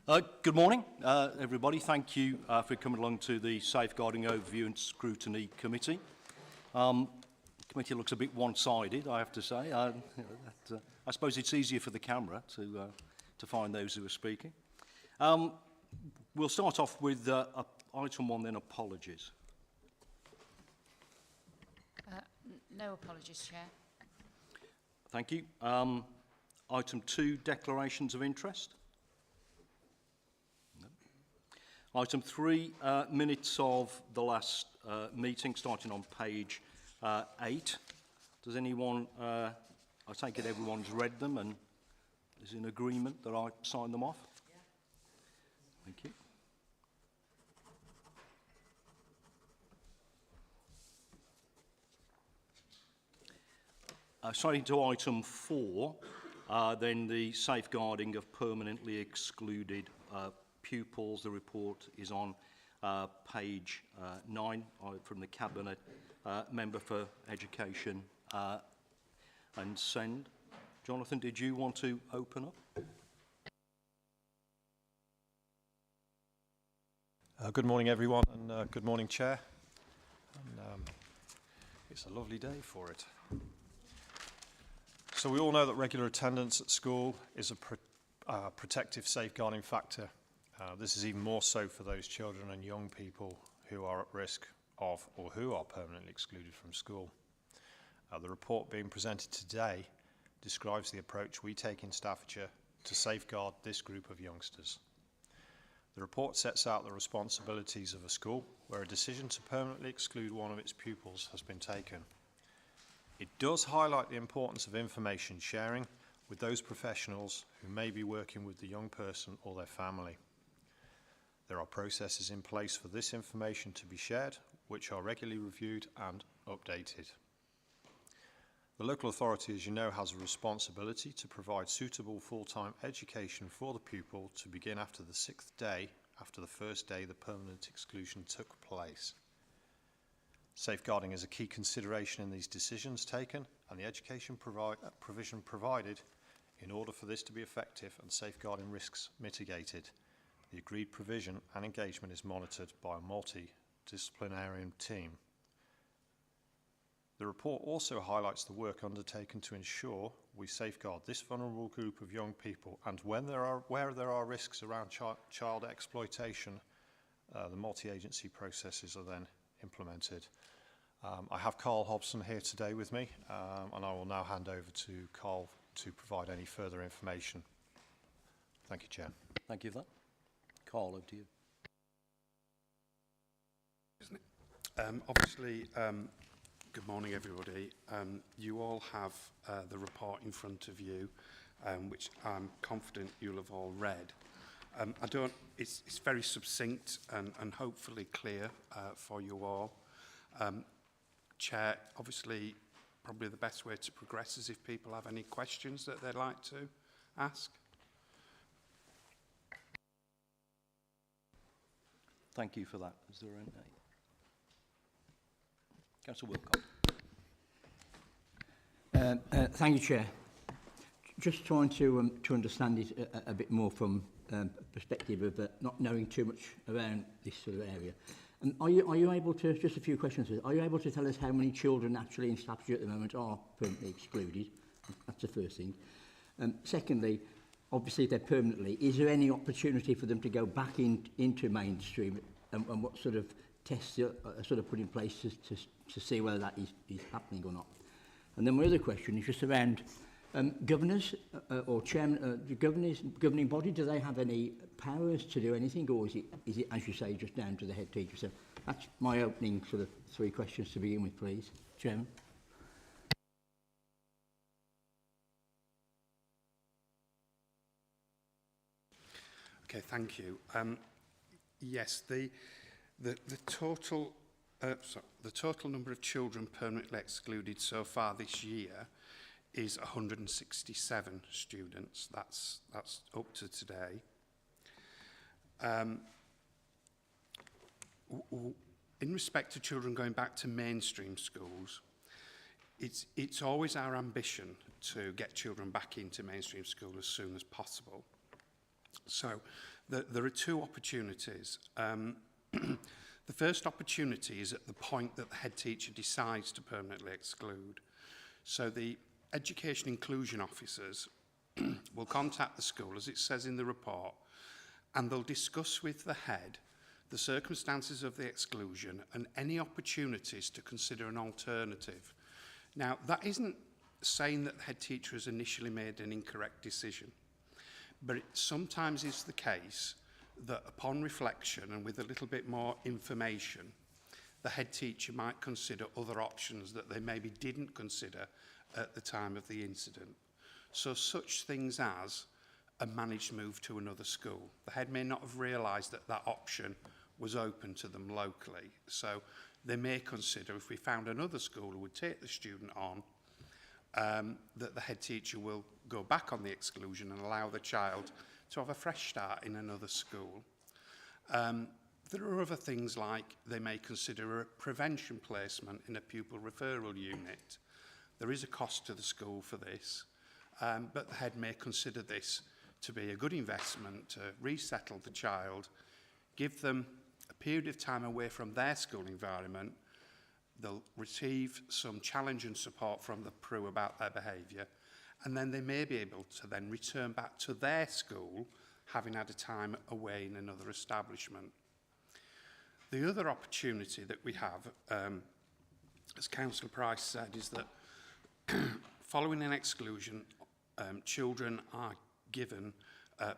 Good morning, everybody. Thank you for coming along to the Safeguarding Overview and Scrutiny Committee. The committee looks a bit one-sided, I have to say. I suppose it's easier for the camera to find those who are speaking. We'll start off with item 1, then apologies. No apologies, Chair. Thank you. Item 2, declarations of interest. No. Item 3, minutes of the last meeting, starting on page 8. Does anyone, I take it everyone's read them and is in agreement that I sign them off? Yeah. Thank you. Starting to item 4, then the safeguarding of permanently excluded pupils. The report is on page 9 from the Cabinet Member for Education and Send. Jonathan, did you want to open up? Good morning, everyone, and good morning, Chair. And, it's a lovely day for it. So we all know that regular attendance at school is a protective safeguarding factor. This is even more so for those children and young people who are at risk of or who are permanently excluded from school. The report being presented today describes the approach we take in Staffordshire to safeguard this group of youngsters. The report sets out the responsibilities of a school where a decision to permanently exclude one of its pupils has been taken. It does highlight the importance of information sharing with those professionals who may be working with the young person or their family. There are processes in place for this information to be shared, which are regularly reviewed and updated. The local authority, as you know, has a responsibility to provide suitable full-time education for the pupil to begin after the 6th day after the first day the permanent exclusion took place. Safeguarding is a key consideration in these decisions taken and the education provision provided in order for this to be effective and safeguarding risks mitigated. The agreed provision and engagement is monitored by a multidisciplinary team. The report also highlights the work undertaken to ensure we safeguard this vulnerable group of young people, and where there are risks around child exploitation, the multi-agency processes are then implemented. I have Carl Hobson here today with me, and I will now hand over to Carl to provide any further information. Thank you, Chair. Thank you for that. Carl, over to you. Obviously, good morning, everybody. You all have the report in front of you, which I'm confident you'll have all read. It's very succinct and hopefully clear for you all. Chair, obviously, probably the best way to progress is if people have any questions that they'd like to ask. Thank you for that. Is there any? Councillor Wilcox. Thank you, Chair. Just trying to understand it a bit more from perspective of not knowing too much around this sort of area. And are you able to, just a few questions, are you able to tell us how many children actually in Staffordshire at the moment are permanently excluded? That's the first thing. Secondly, obviously if they're permanently, is there any opportunity for them to go back into mainstream, and what sort of tests are sort of put in place to see whether that is happening or not? And then my other question is just around governors or chairman, the governing body, do they have any powers to do anything, or is it, as you say, just down to the head teacher? So that's my opening sort of 3 questions to begin with, please, Chairman. Okay, thank you. Yes, the total number of children permanently excluded so far this year is 167 students. That's up to today. In respect to children going back to mainstream schools, it's always our ambition to get children back into mainstream school as soon as possible. So There are two opportunities. The first opportunity is at the point that the head teacher decides to permanently exclude. So the education inclusion officers will contact the school, as it says in the report, and they'll discuss with the head the circumstances of the exclusion and any opportunities to consider an alternative. Now, that isn't saying that the head teacher has initially made an incorrect decision, but it sometimes is the case that upon reflection and with a little bit more information, the head teacher might consider other options that they maybe didn't consider at the time of the incident. So such things as a managed move to another school. The head may not have realised that that option was open to them locally. So they may consider, if we found another school who would take the student on, that the head teacher will go back on the exclusion and allow the child to have a fresh start in another school. There are other things like they may consider a prevention placement in a pupil referral unit. There is a cost to the school for this, but the head may consider this to be a good investment to resettle the child, give them a period of time away from their school environment. They'll receive some challenge and support from the PRU about their behaviour, and then they may be able to then return back to their school, having had a time away in another establishment. The other opportunity that we have, as Councillor Price said, is that following an exclusion, children are given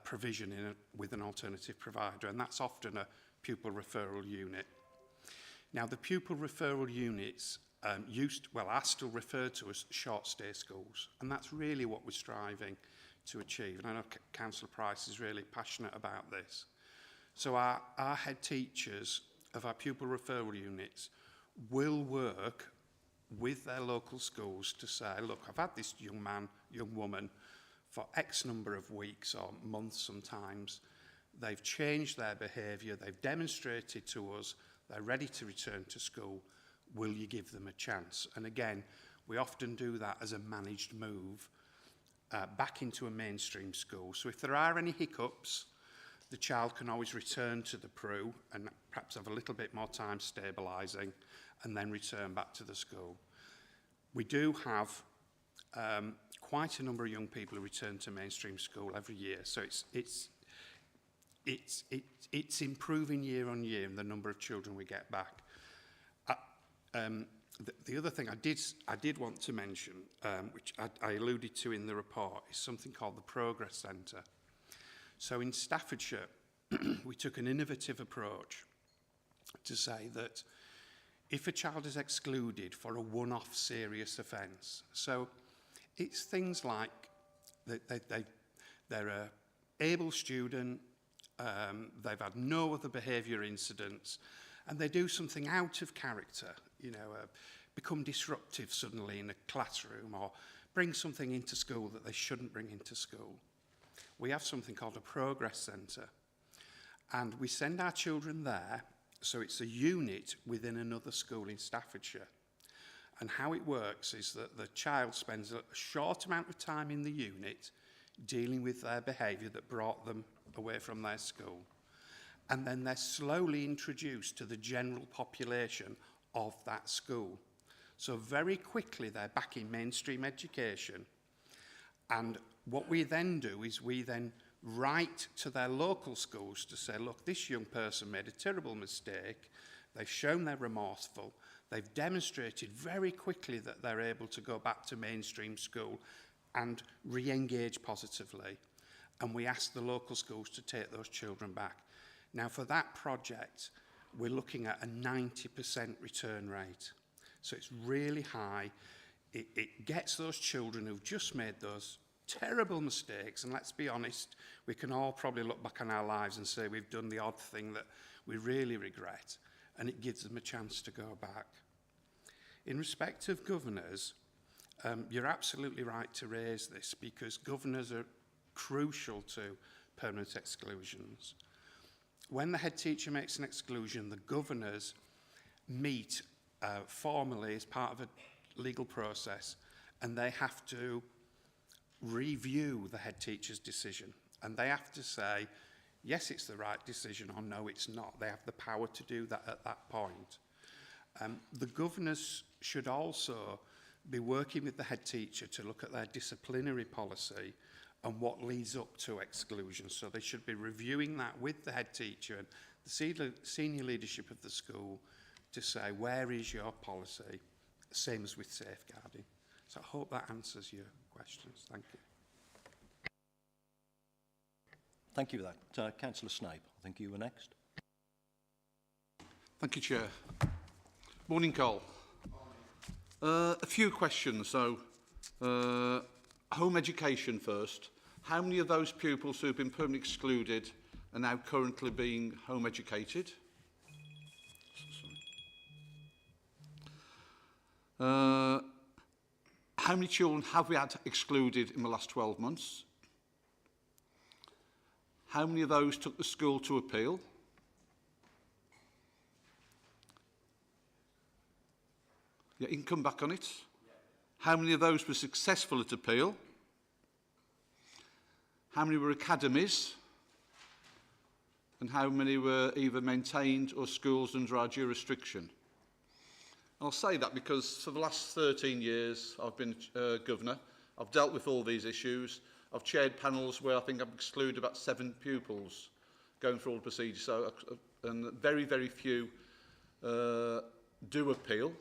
provision with an alternative provider, and that's often a pupil referral unit. Now, the pupil referral units are still referred to as short stay schools, and that's really what we're striving to achieve. And I know Councillor Price is really passionate about this. So our head teachers of our pupil referral units will work with their local schools to say, look, I've had this young man, young woman for X number of weeks or months sometimes. They've changed their behaviour, they've demonstrated to us they're ready to return to school. Will you give them a chance? And again, we often do that as a managed move back into a mainstream school. So if there are any hiccups, the child can always return to the PRU and perhaps have a little bit more time stabilising and then return back to the school. We do have quite a number of young people who return to mainstream school every year. So it's improving year on year in the number of children we get back. The other thing I did want to mention, which I alluded to in the report, is something called the Progress Centre. So in Staffordshire, we took an innovative approach to say that if a child is excluded for a one-off serious offence, so it's things like they're an able student, they've had no other behaviour incidents, and they do something out of character, become disruptive suddenly in a classroom or bring something into school that they shouldn't bring into school. We have something called a Progress Centre, and we send our children there, so it's a unit within another school in Staffordshire. And how it works is that the child spends a short amount of time in the unit dealing with their behaviour that brought them away from their school. And then they're slowly introduced to the general population of that school. So very quickly they're back in mainstream education. And what we then do is we then write to their local schools to say, look, this young person made a terrible mistake. They've shown they're remorseful. They've demonstrated very quickly that they're able to go back to mainstream school and re-engage positively. And we ask the local schools to take those children back. Now, for that project, we're looking at a 90% return rate. So it's really high. It gets those children who've just made those terrible mistakes, and let's be honest, we can all probably look back on our lives and say we've done the odd thing that we really regret, and it gives them a chance to go back. In respect of governors, you're absolutely right to raise this, because governors are crucial to permanent exclusions. When the head teacher makes an exclusion, the governors meet formally as part of a legal process, and they have to review the head teacher's decision. And they have to say, yes, it's the right decision, or no, it's not. They have the power to do that at that point. The governors should also be working with the head teacher to look at their disciplinary policy and what leads up to exclusion. So they should be reviewing that with the head teacher and the senior leadership of the school to say, where is your policy? Same as with safeguarding. So I hope that answers your questions. Thank you. Thank you for that. Councillor Snape, I think you were next. Thank you, Chair. Morning, Cole. A few questions. So, home education first. How many of those pupils who have been permanently excluded are now currently being home educated? How many children have we had excluded in the last 12 months? How many of those took the school to appeal? Yeah, you can come back on it. How many of those were successful at appeal? How many were academies? And how many were either maintained or schools under our jurisdiction? I'll say that because for the last 13 years I've been governor. I've dealt with all these issues. I've chaired panels where I think I've excluded about 7 pupils going through all the procedures. So, and very, very few do appeal.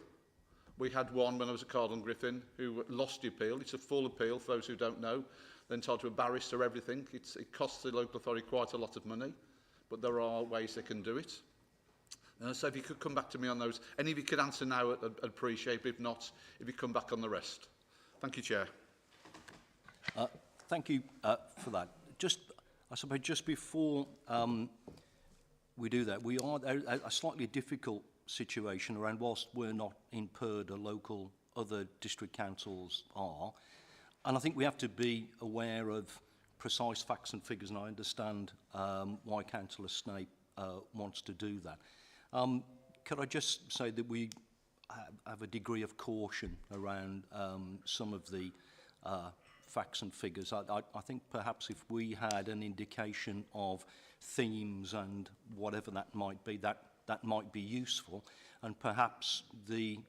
We had one when I was at Cardinal Griffin who lost the appeal. It's a full appeal, for those who don't know. They're entitled to a barrister, everything. It costs the local authority quite a lot of money, but there are ways they can do it. So if you could come back to me on those. Any of you could answer now, I'd appreciate it. If not, if you come back on the rest. Thank you, Chair. Thank you for that. I suppose just before we do that, we are a slightly difficult situation around, whilst we're not in PERD, local other district councils are, and I think we have to be aware of precise facts and figures, and I understand why Councillor Snape wants to do that. Could I just say that we have a degree of caution around some of the facts and figures. I think perhaps if we had an indication of themes and whatever that might be, that might be useful, and perhaps the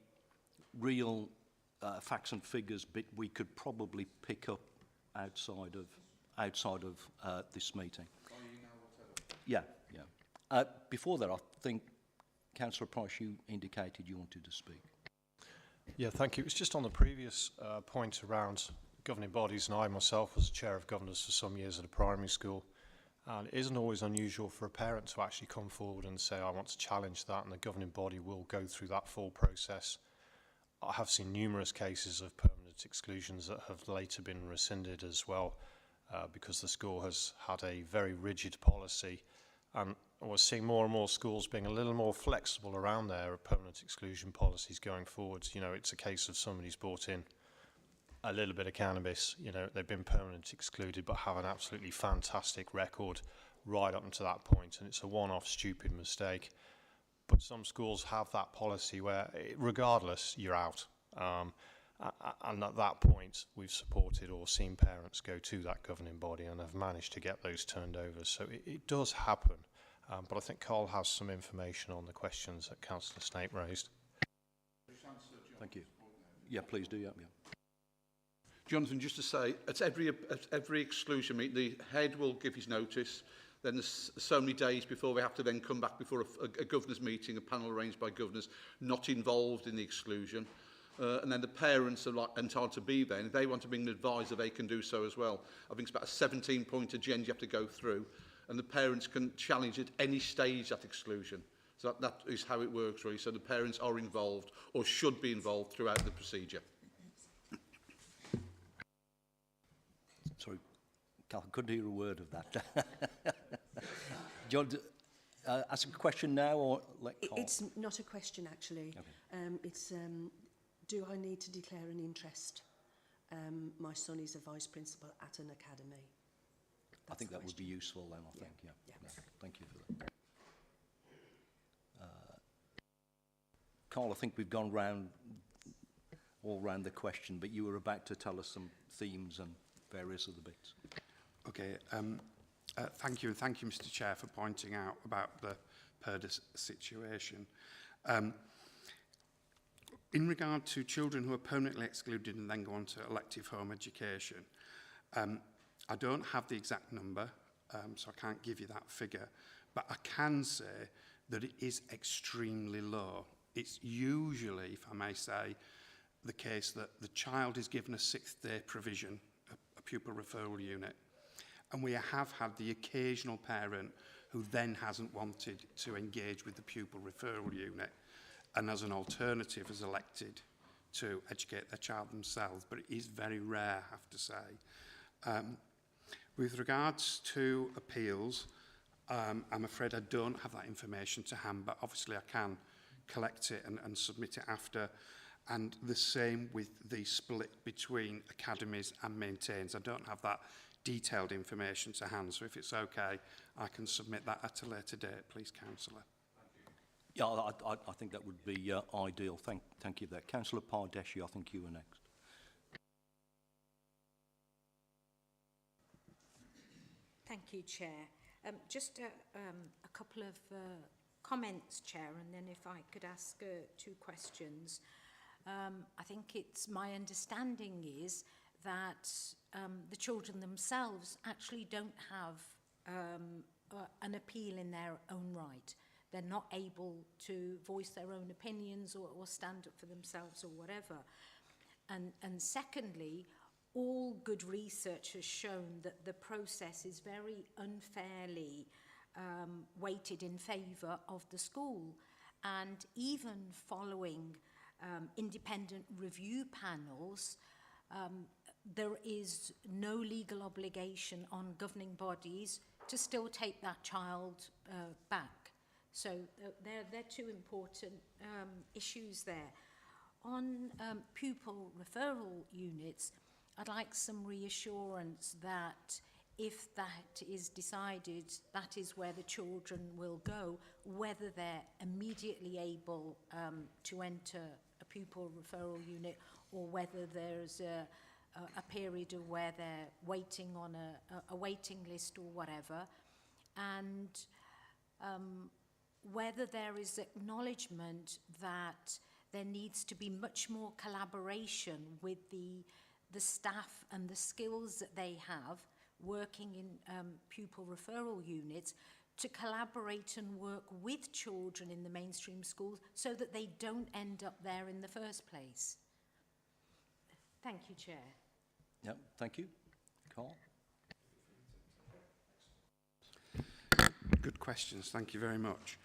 real facts and figures bit we could probably pick up outside of this meeting. Yeah. Before that, I think Councillor Price, you indicated you wanted to speak. Yeah, thank you. It was just on the previous point around governing bodies, and I myself was chair of governors for some years at a primary school. And it isn't always unusual for a parent to actually come forward and say, I want to challenge that, and the governing body will go through that full process. I have seen numerous cases of permanent exclusions that have later been rescinded as well, because the school has had a very rigid policy. And we're seeing more and more schools being a little more flexible around their permanent exclusion policies going forwards. You know, it's a case of somebody's brought in a little bit of cannabis, you know, they've been permanently excluded but have an absolutely fantastic record right up to that point, and it's a one-off stupid mistake. But some schools have that policy where, regardless, you're out. And at that point, we've supported or seen parents go to that governing body and have managed to get those turned over. So it does happen. But I think Carl has some information on the questions that Councillor Snape raised. Thank you. Yeah, please do. Yeah. Jonathan, just to say, at every exclusion meet, the head will give his notice. Then there's so many days before we have to then come back before a governor's meeting, a panel arranged by governors, not involved in the exclusion. And then the parents are entitled to be there. And if they want to bring an advisor, they can do so as well. I think it's about a 17-point agenda you have to go through. And the parents can challenge at any stage that exclusion. So that is how it works, really. So the parents are involved, or should be involved, throughout the procedure. Sorry, Cal, I couldn't hear a word of that. Do you want to ask a question now, or let Carl? It's not a question, actually. Okay. It's, do I need to declare an interest? My son is a vice principal at an academy. I think that would be useful then, I think, yeah. Thank you for that. Carl, I think we've gone all round the question, but you were about to tell us some themes and various other bits. Okay, Thank you, and thank you, Mr. Chair, for pointing out about the PERDA situation. In regard to children who are permanently excluded and then go on to elective home education, I don't have the exact number, so I can't give you that figure, but I can say that it is extremely low. It's usually, if I may say, the case that the child is given a 6th-day provision, a pupil referral unit, and we have had the occasional parent who then hasn't wanted to engage with the pupil referral unit and as an alternative has elected to educate their child themselves, but it is very rare, I have to say. With regards to appeals, I'm afraid I don't have that information to hand, but obviously I can collect it and submit it after. And the same with the split between academies and maintains. I don't have that detailed information to hand, so if it's okay, I can submit that at a later date, please, Councillor. Yeah, I think that would be ideal. Thank you for that. Councillor Pardeshi, I think you were next. Thank you, Chair. Just a couple of comments, Chair, and then if I could ask 2 questions. I think it's my understanding is that the children themselves actually don't have an appeal in their own right. They're not able to voice their own opinions or stand up for themselves or whatever. And secondly, all good research has shown that the process is very unfairly weighted in favour of the school. And even following independent review panels, there is no legal obligation on governing bodies to still take that child back. So they're 2 important issues there. On pupil referral units, I'd like some reassurance that if that is decided, that is where the children will go, whether they're immediately able to enter a pupil referral unit or whether there's a period of where they're waiting on a waiting list or whatever, and whether there is acknowledgement that there needs to be much more collaboration with the staff and the skills that they have working in pupil referral units to collaborate and work with children in the mainstream schools so that they don't end up there in the first place. Thank you, Chair. Yeah, thank you. Carl? Good questions, thank you very much.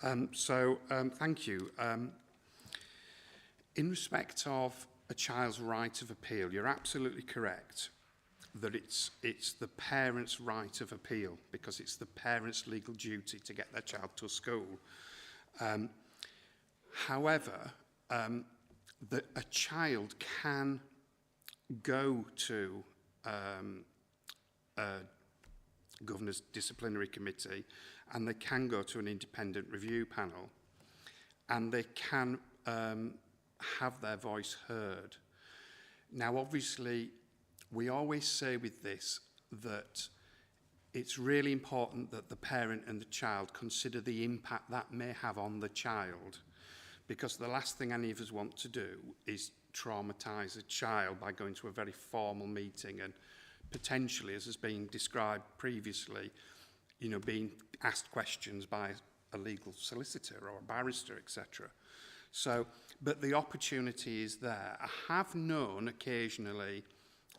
Thank you. In respect of a child's right of appeal, you're absolutely correct that it's the parent's right of appeal because it's the parent's legal duty to get their child to school. However, a child can go to a Governor's Disciplinary Committee and they can go to an independent review panel and they can have their voice heard. Now, obviously, we always say with this that it's really important that the parent and the child consider the impact that may have on the child, because the last thing any of us want to do is traumatise a child by going to a very formal meeting and potentially, as has been described previously, you know, being asked questions by a legal solicitor or a barrister, etc. So, but the opportunity is there. I have known occasionally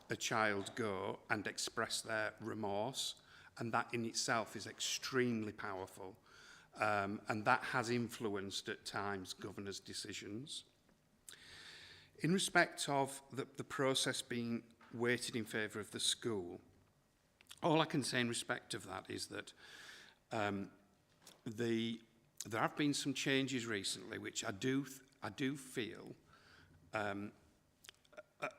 a child go and express their remorse, and that in itself is extremely powerful, and that has influenced at times governors' decisions. In respect of the process being weighted in favour of the school, all I can say in respect of that is that there have been some changes recently which I do feel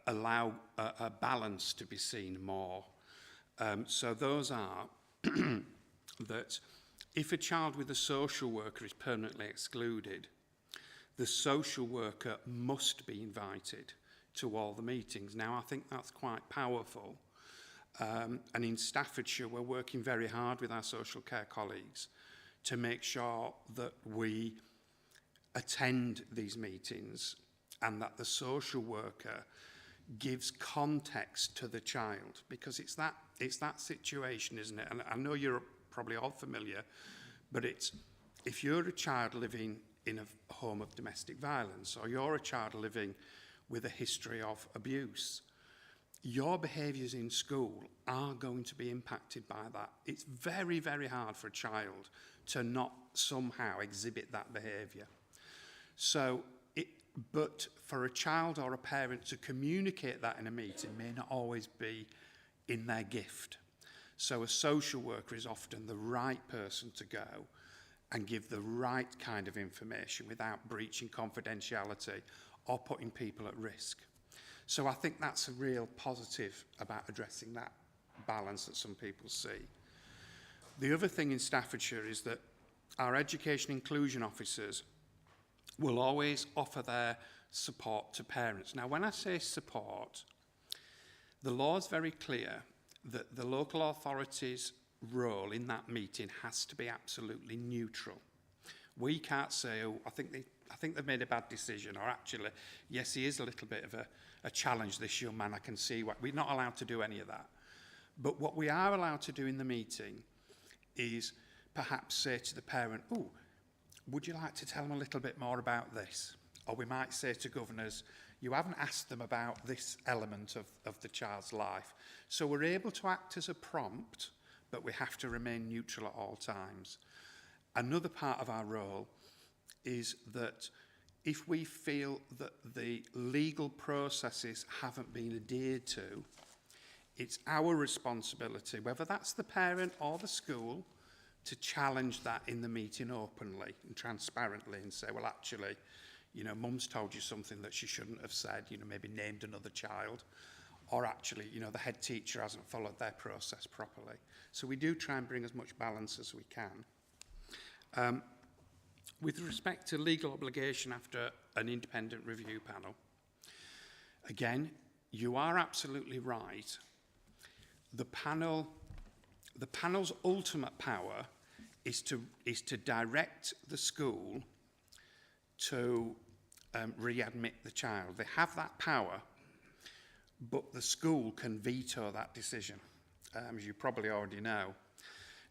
allow a balance to be seen more. So those are that if a child with a social worker is permanently excluded, the social worker must be invited to all the meetings. Now, I think that's quite powerful. And in Staffordshire, we're working very hard with our social care colleagues to make sure that we attend these meetings and that the social worker gives context to the child, because it's that situation, isn't it? And I know you're probably all familiar, but it's, if you're a child living in a home of domestic violence, or you're a child living with a history of abuse, your behaviours in school are going to be impacted by that. It's very, very hard for a child to not somehow exhibit that behaviour. So, but for a child or a parent to communicate that in a meeting may not always be in their gift. So a social worker is often the right person to go and give the right kind of information without breaching confidentiality or putting people at risk. So I think that's a real positive about addressing that balance that some people see. The other thing in Staffordshire is that our education inclusion officers will always offer their support to parents. Now, when I say support, the law is very clear that the local authority's role in that meeting has to be absolutely neutral. We can't say, oh, I think they've made a bad decision, or actually, yes, he is a little bit of a challenge, this young man, I can see. We're not allowed to do any of that. But what we are allowed to do in the meeting is perhaps say to the parent, oh, would you like to tell them a little bit more about this? Or we might say to governors, you haven't asked them about this element of the child's life. So we're able to act as a prompt, but we have to remain neutral at all times. Another part of our role is that if we feel that the legal processes haven't been adhered to, it's our responsibility, whether that's the parent or the school, to challenge that in the meeting openly and transparently and say, well, actually, you know, mum's told you something that she shouldn't have said, you know, maybe named another child, or actually, you know, the head teacher hasn't followed their process properly. So we do try and bring as much balance as we can. With respect to legal obligation after an independent review panel, again, you are absolutely right. The panel's ultimate power is to direct the school to readmit the child. They have that power, but the school can veto that decision, as you probably already know.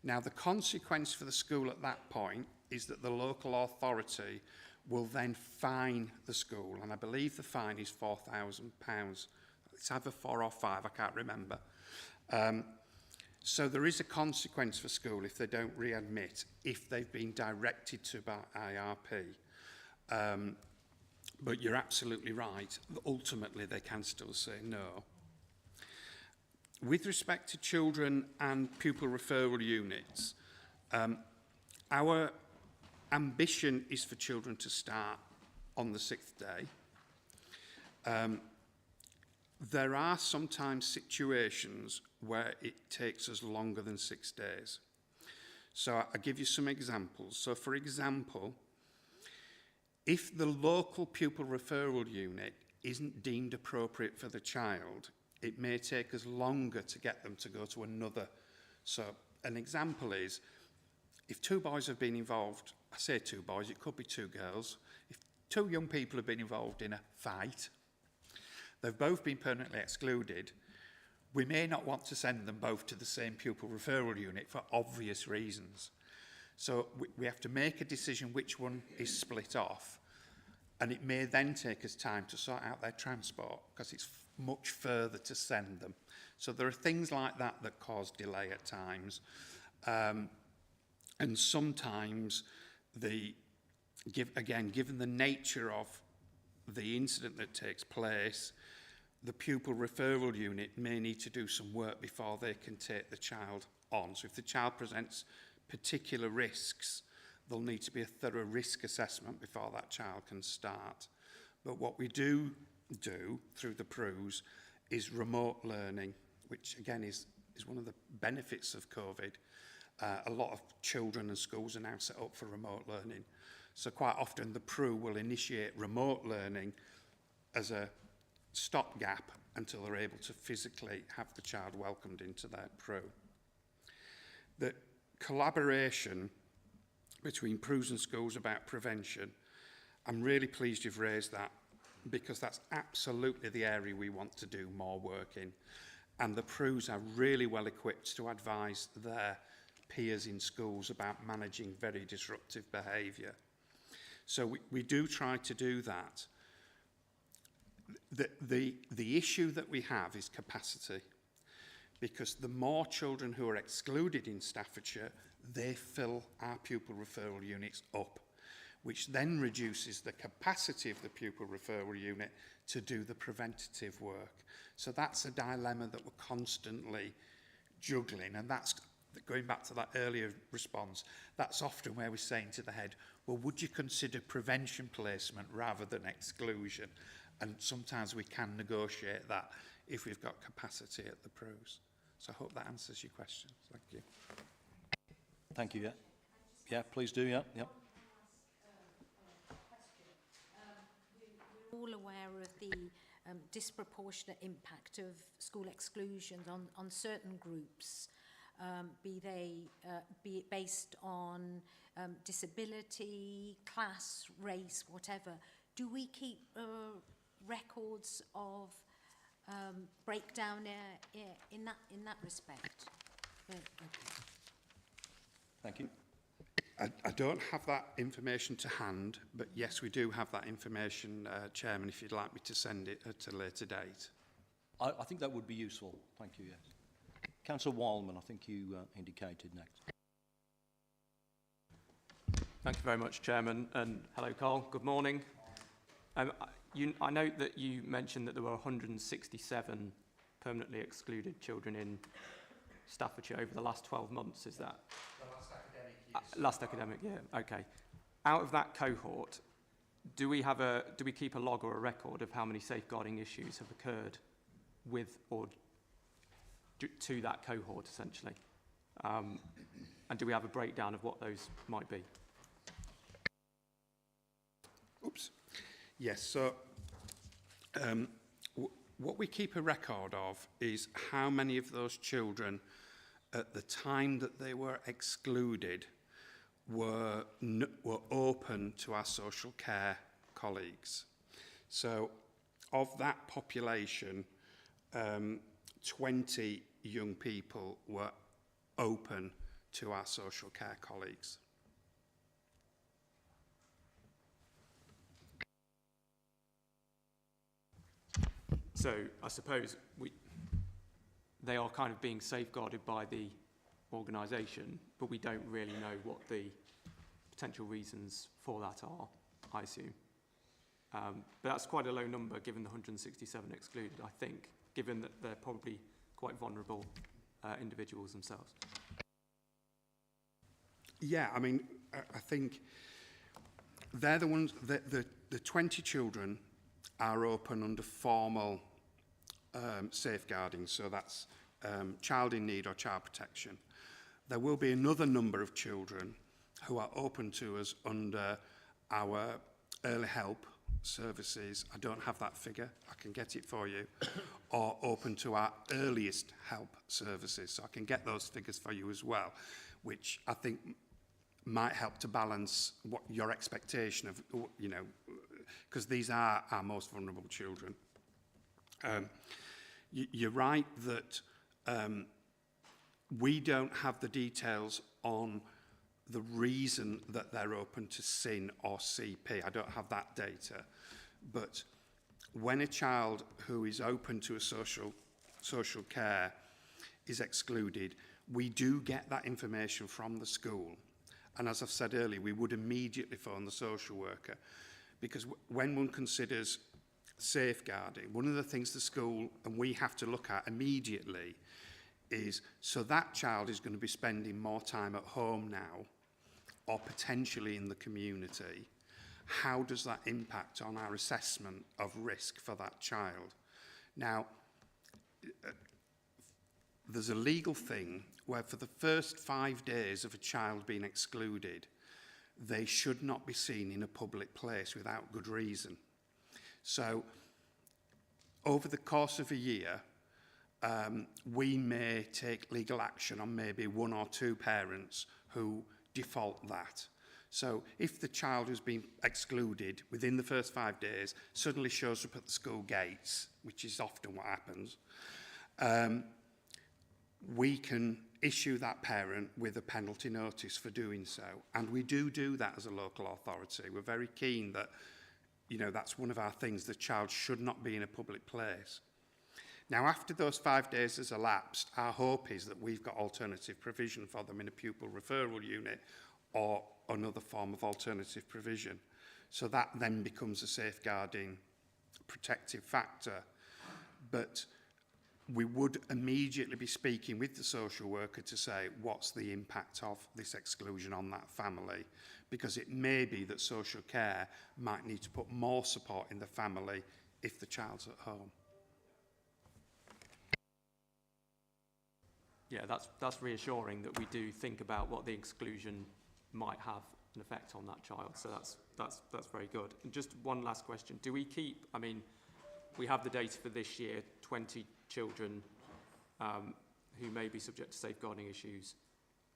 Now, the consequence for the school at that point is that the local authority will then fine the school, and I believe the fine is £4,000. It's either 4 or 5, I can't remember. So there is a consequence for school if they don't readmit, if they've been directed to by IRP. But you're absolutely right. Ultimately, they can still say no. With respect to children and pupil referral units, our ambition is for children to start on the 6th day. There are sometimes situations where it takes us longer than 6 days. So I'll give you some examples. So for example, if the local pupil referral unit isn't deemed appropriate for the child, it may take us longer to get them to go to another. So an example is, if 2 boys have been involved, I say 2 boys, it could be 2 girls, if 2 young people have been involved in a fight, they've both been permanently excluded, we may not want to send them both to the same pupil referral unit for obvious reasons. So we have to make a decision which one is split off, and it may then take us time to sort out their transport because it's much further to send them. So there are things like that that cause delay at times. And sometimes, given the nature of the incident that takes place, the pupil referral unit may need to do some work before they can take the child on. So if the child presents particular risks, there'll need to be a thorough risk assessment before that child can start. But what we do through the PRUs is remote learning, which again is one of the benefits of COVID. A lot of children and schools are now set up for remote learning. So quite often the PRU will initiate remote learning as a stopgap until they're able to physically have the child welcomed into their PRU. The collaboration between PRUs and schools about prevention, I'm really pleased you've raised that, because that's absolutely the area we want to do more work in. And the PRUs are really well equipped to advise their peers in schools about managing very disruptive behaviour. So we do try to do that. The issue that we have is capacity, because the more children who are excluded in Staffordshire, they fill our pupil referral units up, which then reduces the capacity of the pupil referral unit to do the preventative work. So that's a dilemma that we're constantly juggling, and that's going back to that earlier response, that's often where we're saying to the head, well, would you consider prevention placement rather than exclusion? And sometimes we can negotiate that if we've got capacity at the PRUs. So I hope that answers your question. Thank you. Thank you, yeah. Yeah, please do, yeah. Yeah. We're all aware of the disproportionate impact of school exclusions on certain groups, be it based on disability, class, race, whatever. Do we keep records of breakdown in that respect? Okay. Thank you. I don't have that information to hand, but yes, we do have that information, Chairman, if you'd like me to send it at a later date. I think that would be useful. Thank you, yes. Councillor Wildman, I think you indicated next. Thank you very much, Chairman, and hello, Carl. Good morning. I note that you mentioned that there were 167 permanently excluded children in Staffordshire over the last 12 months. Is that? The last academic year. Last academic year. Okay. Out of that cohort, do we keep a log or a record of how many safeguarding issues have occurred with or to that cohort, essentially? And do we have a breakdown of what those might be? Oops. Yes, so what we keep a record of is how many of those children at the time that they were excluded were open to our social care colleagues. So of that population, 20 young people were open to our social care colleagues. So I suppose they are kind of being safeguarded by the organisation, but we don't really know what the potential reasons for that are, I assume. But that's quite a low number given the 167 excluded, I think, given that they're probably quite vulnerable individuals themselves. Yeah, I mean, I think they're the ones, the 20 children are open under formal safeguarding, so that's child in need or child protection. There will be another number of children who are open to us under our early help services. I don't have that figure, I can get it for you, or open to our earliest help services, so I can get those figures for you as well, which I think might help to balance what your expectation of, you know, because these are our most vulnerable children. You're right that we don't have the details on the reason that they're open to SIN or CP. I don't have that data. But when a child who is open to a social care is excluded, we do get that information from the school. And as I've said earlier, we would immediately phone the social worker, because when one considers safeguarding, one of the things the school and we have to look at immediately is, so that child is going to be spending more time at home now or potentially in the community. How does that impact on our assessment of risk for that child? Now, there's a legal thing where for the first 5 days of a child being excluded, they should not be seen in a public place without good reason. So over the course of a year, we may take legal action on maybe 1 or 2 parents who default that. So if the child who's been excluded within the first 5 days suddenly shows up at the school gates, which is often what happens, we can issue that parent with a penalty notice for doing so. And we do that as a local authority. We're very keen that, you know, that's one of our things. The child should not be in a public place. Now, after those 5 days has elapsed, our hope is that we've got alternative provision for them in a pupil referral unit or another form of alternative provision. So that then becomes a safeguarding protective factor. But we would immediately be speaking with the social worker to say, what's the impact of this exclusion on that family? Because it may be that social care might need to put more support in the family if the child's at home. Yeah, that's reassuring that we do think about what the exclusion might have an effect on that child. So that's very good. And just one last question. Do we keep, I mean, we have the data for this year, 20 children who may be subject to safeguarding issues.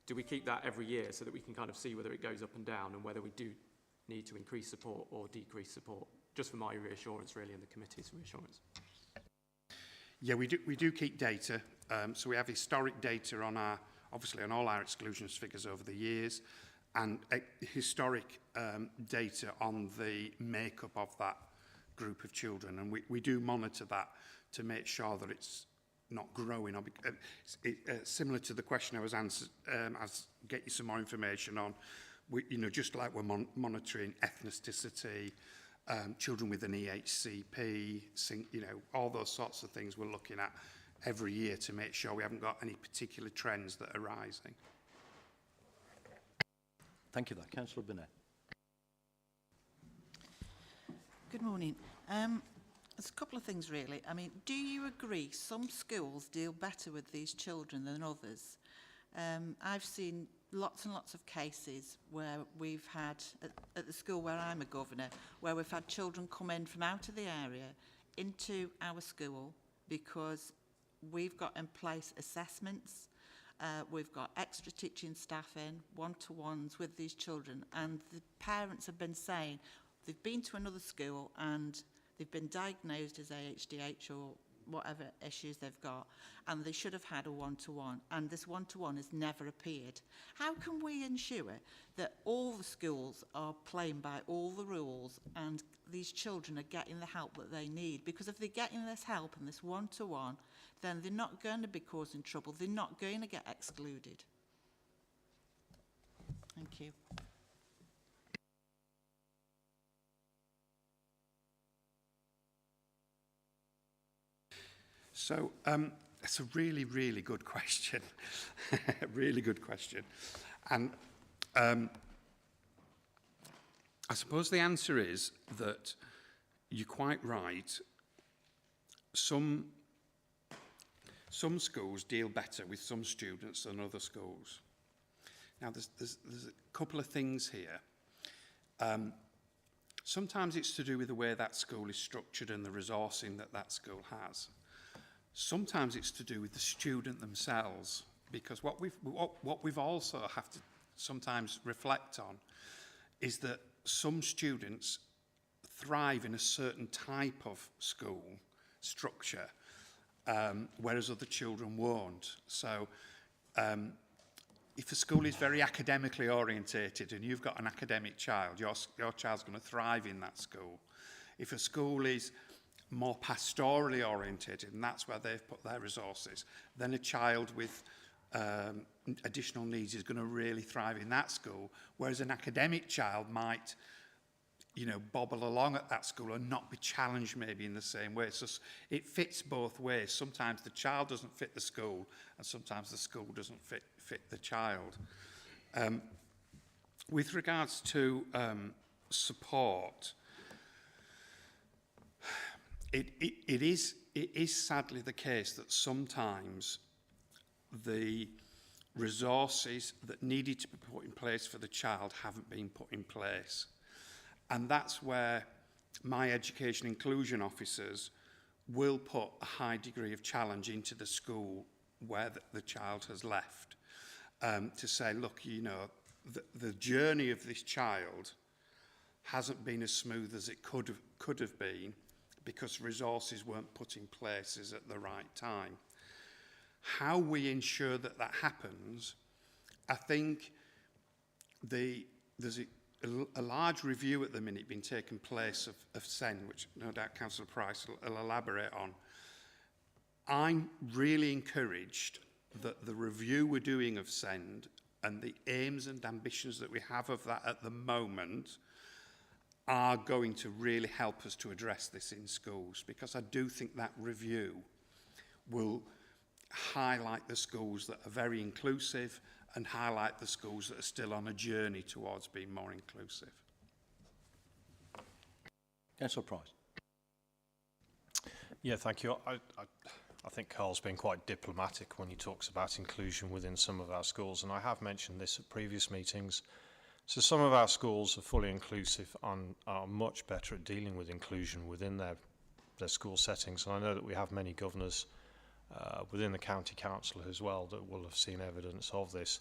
Do we keep that every year so that we can kind of see whether it goes up and down and whether we do need to increase support or decrease support? Just for my reassurance, really, and the committee's reassurance. Yeah, we do keep data. So we have historic data on our, obviously on all our exclusions figures over the years, and historic data on the makeup of that group of children. And we do monitor that to make sure that it's not growing. Similar to the question I was answered, I'll get you some more information on, you know, just like we're monitoring ethnicity, children with an EHCP, you know, all those sorts of things we're looking at every year to make sure we haven't got any particular trends that are rising. Thank you, Councillor Binet. Good morning. There's a couple of things really. I mean, do you agree some schools deal better with these children than others? I've seen lots and lots of cases where we've had, at the school where I'm a governor, where we've had children come in from out of the area into our school because we've got in place assessments, we've got extra teaching staff in, one-to-ones with these children, and the parents have been saying they've been to another school and they've been diagnosed as ADHD or whatever issues they've got, and they should have had a one-to-one, and this one-to-one has never appeared. How can we ensure that all the schools are playing by all the rules and these children are getting the help that they need? Because if they're getting this help and this one-to-one, then they're not going to be causing trouble. They're not going to get excluded. Thank you. So it's a really, really good question. Really good question. And I suppose the answer is that you're quite right. Some schools deal better with some students than other schools. Now, there's a couple of things here. Sometimes it's to do with the way that school is structured and the resourcing that school has. Sometimes it's to do with the student themselves, because what we've also have to sometimes reflect on is that some students thrive in a certain type of school structure, whereas other children won't. So if a school is very academically orientated and you've got an academic child, your child's going to thrive in that school. If a school is more pastorally orientated, and that's where they've put their resources, then a child with additional needs is going to really thrive in that school, whereas an academic child might, you know, bobble along at that school and not be challenged maybe in the same way. So it fits both ways. Sometimes the child doesn't fit the school, and sometimes the school doesn't fit the child. With regards to support, it is sadly the case that sometimes the resources that needed to be put in place for the child haven't been put in place. And that's where my education inclusion officers will put a high degree of challenge into the school where the child has left, to say, look, you know, the journey of this child hasn't been as smooth as it could have been because resources weren't put in places at the right time. How we ensure that that happens, I think there's a large review at the minute being taken place of SEND, which no doubt Councillor Price will elaborate on. I'm really encouraged that the review we're doing of SEND and the aims and ambitions that we have of that at the moment are going to really help us to address this in schools, because I do think that review will highlight the schools that are very inclusive and highlight the schools that are still on a journey towards being more inclusive. Councillor Price. Yeah, thank you. I think Carl's been quite diplomatic when he talks about inclusion within some of our schools, and I have mentioned this at previous meetings. So some of our schools are fully inclusive and are much better at dealing with inclusion within their school settings. And I know that we have many governors within the county council as well that will have seen evidence of this.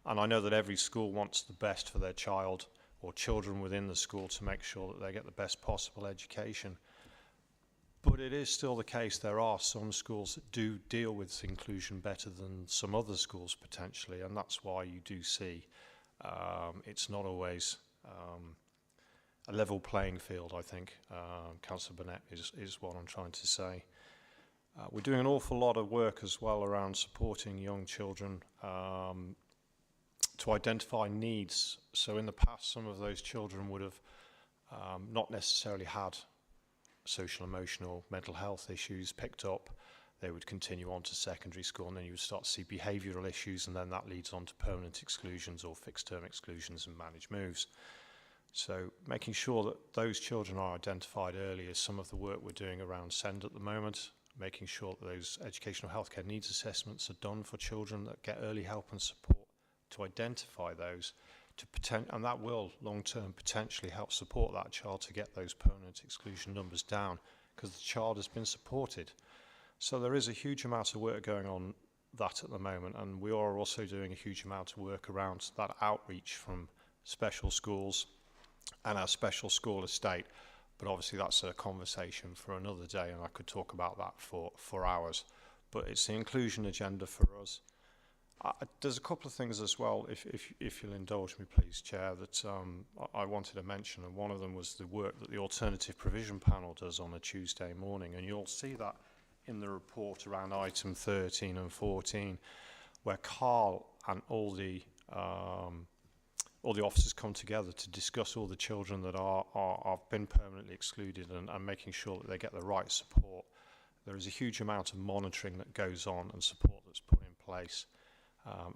And I know that every school wants the best for their child or children within the school to make sure that they get the best possible education. But it is still the case there are some schools that do deal with inclusion better than some other schools potentially, and that's why you do see it's not always a level playing field, I think. Councillor Burnett is what I'm trying to say. We're doing an awful lot of work as well around supporting young children to identify needs. So in the past, some of those children would have not necessarily had social, emotional, mental health issues picked up. They would continue on to secondary school, and then you would start to see behavioural issues, and then that leads on to permanent exclusions or fixed-term exclusions and managed moves. So making sure that those children are identified early is some of the work we're doing around SEND at the moment, making sure that those educational healthcare needs assessments are done for children that get early help and support to identify those, and that will long-term potentially help support that child to get those permanent exclusion numbers down because the child has been supported. So there is a huge amount of work going on that at the moment, and we are also doing a huge amount of work around that outreach from special schools and our special school estate. But obviously that's a conversation for another day, and I could talk about that for hours. But it's the inclusion agenda for us. There's a couple of things as well, if you'll indulge me please, Chair, that I wanted to mention, and one of them was the work that the Alternative Provision Panel does on a Tuesday morning, and you'll see that in the report around item 13 and 14, where Carl and all the officers come together to discuss all the children that are been permanently excluded and making sure that they get the right support. There is a huge amount of monitoring that goes on and support that's put in place.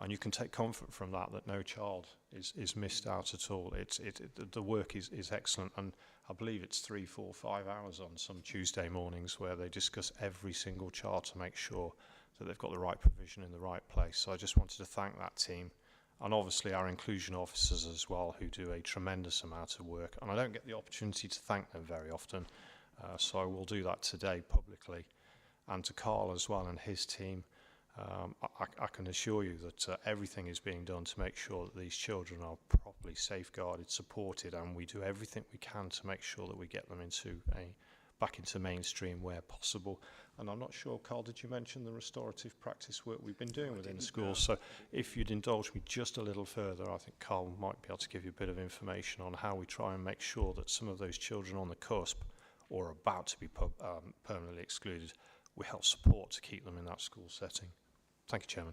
And you can take comfort from that no child is missed out at all. The work is excellent, and I believe it's 3, 4, 5 hours on some Tuesday mornings where they discuss every single child to make sure that they've got the right provision in the right place. So I just wanted to thank that team, and obviously our inclusion officers as well, who do a tremendous amount of work, and I don't get the opportunity to thank them very often, so I will do that today publicly. And to Carl as well and his team, I can assure you that everything is being done to make sure that these children are properly safeguarded, supported, and we do everything we can to make sure that we get them back into mainstream where possible. And I'm not sure, Carl, did you mention the restorative practice work we've been doing within schools? So if you'd indulge me just a little further, I think Carl might be able to give you a bit of information on how we try and make sure that some of those children on the cusp or about to be permanently excluded, we help support to keep them in that school setting. Thank you, Chairman.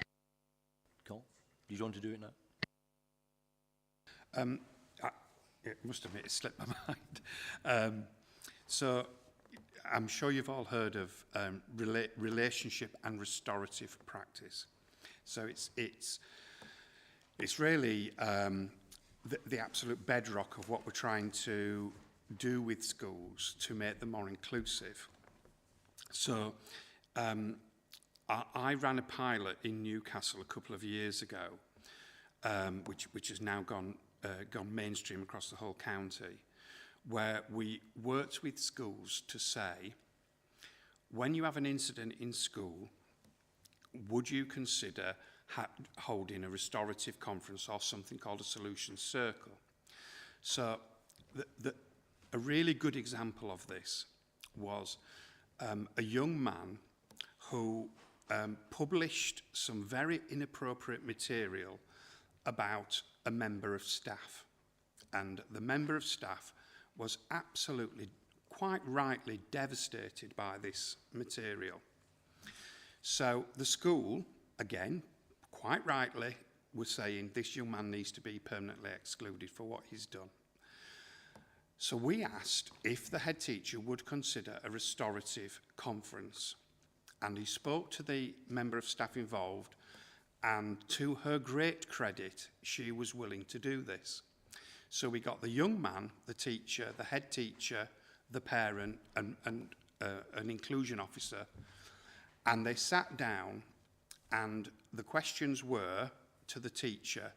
Carl, do you want to do it now? It must admit it slipped my mind. So I'm sure you've all heard of relationship and restorative practice. So it's really the absolute bedrock of what we're trying to do with schools to make them more inclusive. So I ran a pilot in Newcastle a couple of years ago, which has now gone mainstream across the whole county, where we worked with schools to say, when you have an incident in school, would you consider holding a restorative conference or something called a solution circle? So a really good example of this was a young man who published some very inappropriate material about a member of staff. And the member of staff was absolutely, quite rightly, devastated by this material. So the school, again, quite rightly, was saying this young man needs to be permanently excluded for what he's done. So we asked if the head teacher would consider a restorative conference. And he spoke to the member of staff involved, and to her great credit, she was willing to do this. So we got the young man, the teacher, the head teacher, the parent, and an inclusion officer, and they sat down, and the questions were to the teacher,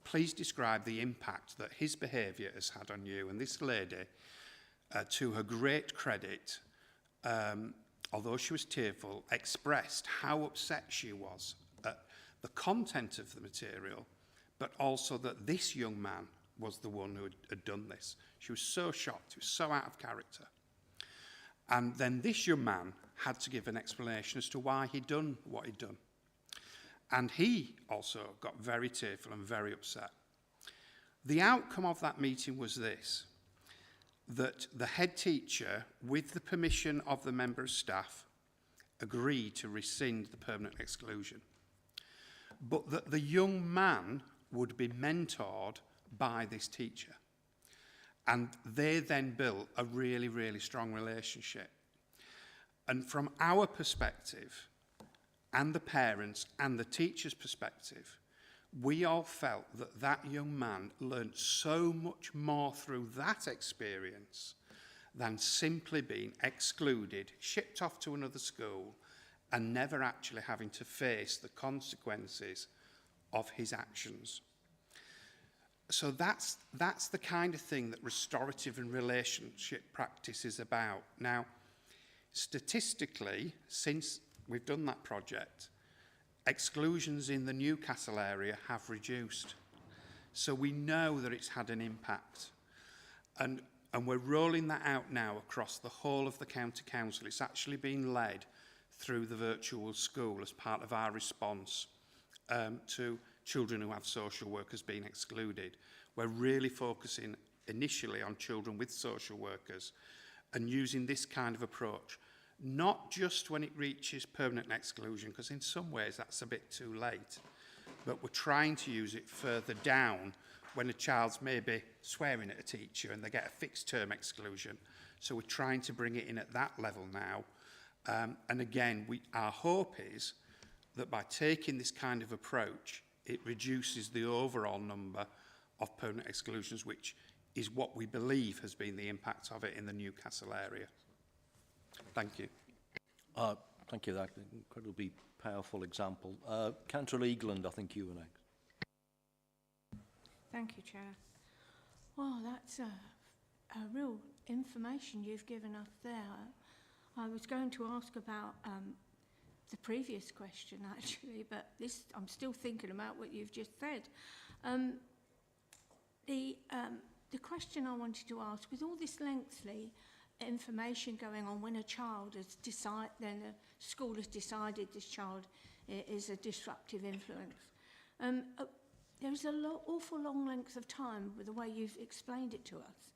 please describe the impact that his behaviour has had on you. And this lady, to her great credit, although she was tearful, expressed how upset she was at the content of the material, but also that this young man was the one who had done this. She was so shocked, he was so out of character. And then this young man had to give an explanation as to why he'd done what he'd done. And he also got very tearful and very upset. The outcome of that meeting was this, that the head teacher, with the permission of the member of staff, agreed to rescind the permanent exclusion. But that the young man would be mentored by this teacher. And they then built a really, really strong relationship. And from our perspective, and the parents and the teacher's perspective, we all felt that that young man learnt so much more through that experience than simply being excluded, shipped off to another school, and never actually having to face the consequences of his actions. So that's the kind of thing that restorative and relationship practice is about. Now, statistically, since we've done that project, exclusions in the Newcastle area have reduced. So we know that it's had an impact. And we're rolling that out now across the whole of the county council. It's actually been led through the virtual school as part of our response to children who have social workers being excluded. We're really focusing initially on children with social workers and using this kind of approach, not just when it reaches permanent exclusion, because in some ways that's a bit too late, but we're trying to use it further down when a child's maybe swearing at a teacher and they get a fixed term exclusion. So we're trying to bring it in at that level now. And again, our hope is that by taking this kind of approach, it reduces the overall number of permanent exclusions, which is what we believe has been the impact of it in the Newcastle area. Thank you. Thank you. That's an incredibly powerful example. Councillor Eagland, I think you were next. Thank you, Chair. Well, that's a real information you've given us there. I was going to ask about the previous question, actually, but this I'm still thinking about what you've just said. The question I wanted to ask, with all this lengthy information going on when a child has decided, then a school has decided this child is a disruptive influence, there's an awful long length of time with the way you've explained it to us.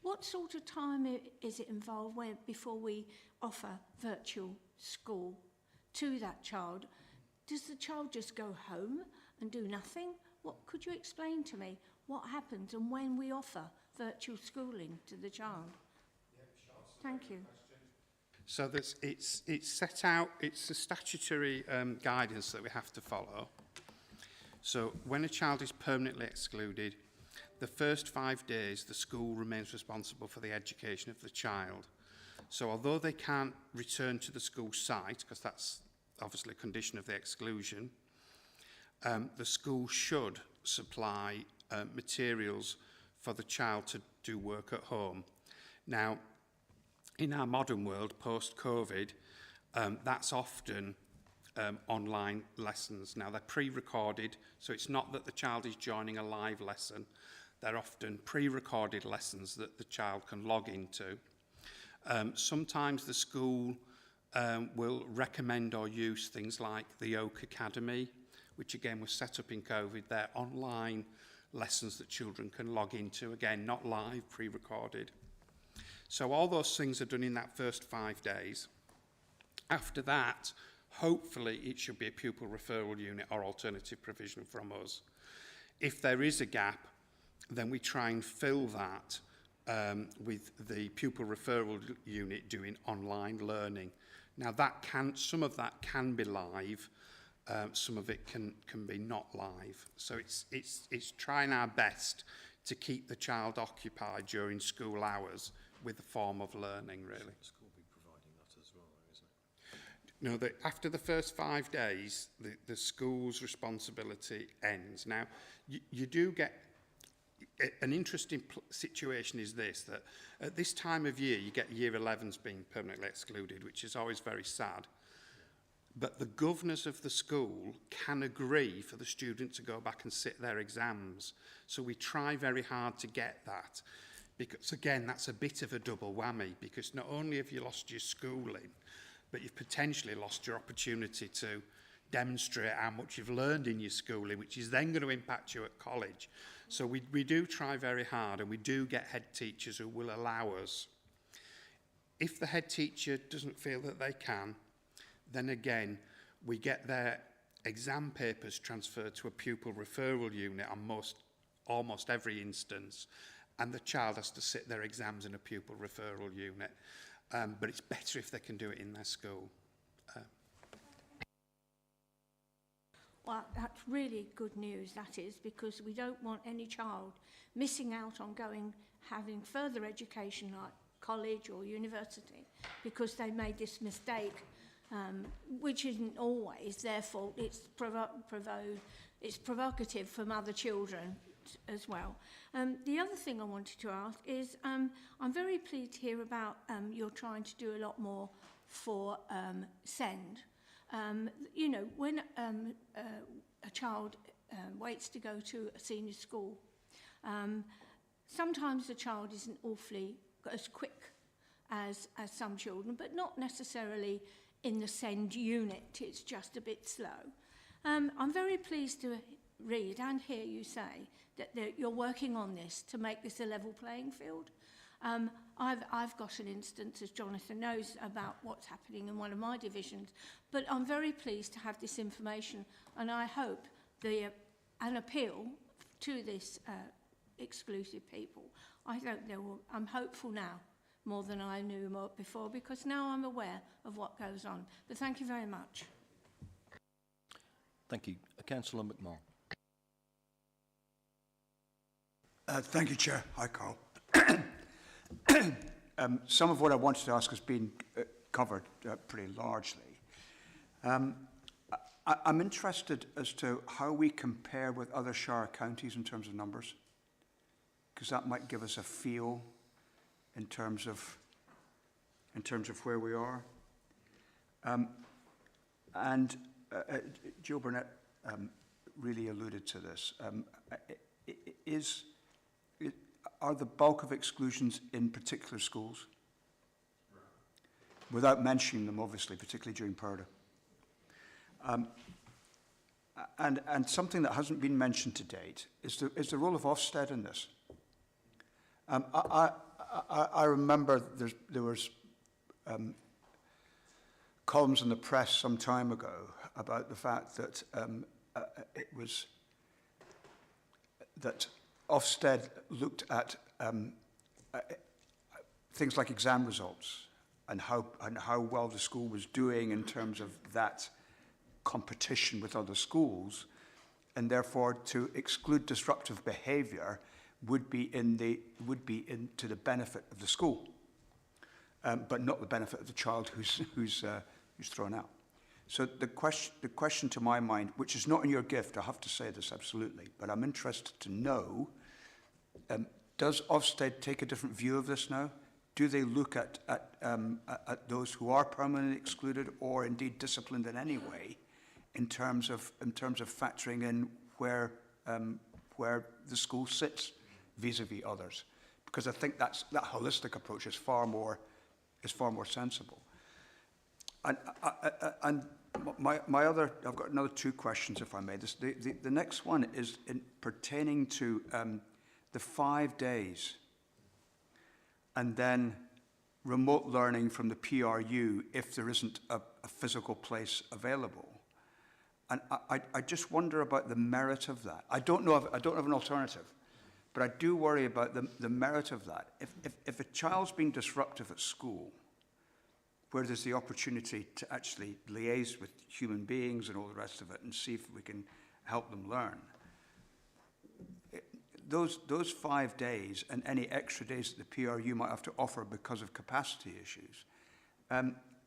What sort of time is it involved before we offer virtual school to that child? Does the child just go home and do nothing? What could you explain to me what happens and when we offer virtual schooling to the child? Thank you. So it's set out, it's a statutory guidance that we have to follow. So when a child is permanently excluded, the first 5 days the school remains responsible for the education of the child. So although they can't return to the school site, because that's obviously a condition of the exclusion, the school should supply materials for the child to do work at home. Now, in our modern world, post-COVID, that's often online lessons. Now, they're pre-recorded, so it's not that the child is joining a live lesson. They're often pre-recorded lessons that the child can log into. Sometimes the school will recommend or use things like the Oak Academy, which again was set up in COVID. They're online lessons that children can log into, again, not live, pre-recorded. So all those things are done in that first 5 days. After that, hopefully it should be a pupil referral unit or alternative provision from us. If there is a gap, then we try and fill that with the pupil referral unit doing online learning. Now some of that can be live, some of it can be not live. So it's trying our best to keep the child occupied during school hours with a form of learning, really. The school be providing that as well, isn't it? No, after the first 5 days, the school's responsibility ends. Now, you do get an interesting situation is this, that at this time of year, you get year 11s being permanently excluded, which is always very sad. But the governors of the school can agree for the student to go back and sit their exams. So we try very hard to get that. Because again, that's a bit of a double whammy, because not only have you lost your schooling, but you've potentially lost your opportunity to demonstrate how much you've learned in your schooling, which is then going to impact you at college. So we do try very hard, and we do get head teachers who will allow us. If the head teacher doesn't feel that they can, then again, we get their exam papers transferred to a pupil referral unit on almost every instance, and the child has to sit their exams in a pupil referral unit. But it's better if they can do it in their school. Well, that's really good news, that is, because we don't want any child missing out on having further education like college or university because they made this mistake, which isn't always their fault. It's provocative from other children as well. The other thing I wanted to ask is I'm very pleased to hear about you're trying to do a lot more for SEND. You know, when a child waits to go to a senior school, sometimes the child isn't awfully as quick as some children, but not necessarily in the SEND unit. It's just a bit slow. I'm very pleased to read and hear you say that you're working on this to make this a level playing field. I've got an instance, as Jonathan knows, about what's happening in one of my divisions, but I'm very pleased to have this information, and I hope an appeal to this exclusive people. I'm hopeful now, more than I knew before, because now I'm aware of what goes on. But thank you very much. Thank you. Councillor McMahon. Thank you, Chair. Hi, Carl. Some of what I wanted to ask has been covered pretty largely. I'm interested as to how we compare with other Shire counties in terms of numbers, because that might give us a feel in terms of where we are. And Joe Burnett really alluded to this. Are the bulk of exclusions in particular schools? Without mentioning them, obviously, particularly during Purdah. And something that hasn't been mentioned to date is the role of Ofsted in this. I remember there was columns in the press some time ago about the fact that that Ofsted looked at things like exam results and how well the school was doing in terms of that competition with other schools, and therefore to exclude disruptive behaviour would be to the benefit of the school, but not the benefit of the child who's thrown out. So the question to my mind, which is not in your gift, I have to say this absolutely, but I'm interested to know, does Ofsted take a different view of this now? do they look at those who are permanently excluded or indeed disciplined in any way in terms of factoring in where the school sits vis-a-vis others? Because I think that holistic approach is far more sensible. And I've got another two questions, if I may. The next one is pertaining to the 5 days and then remote learning from the PRU if there isn't a physical place available. And I just wonder about the merit of that. I don't have an alternative, but I do worry about the merit of that. If a child's being disruptive at school, where there's the opportunity to actually liaise with human beings and all the rest of it and see if we can help them learn, those 5 days and any extra days that the PRU might have to offer because of capacity issues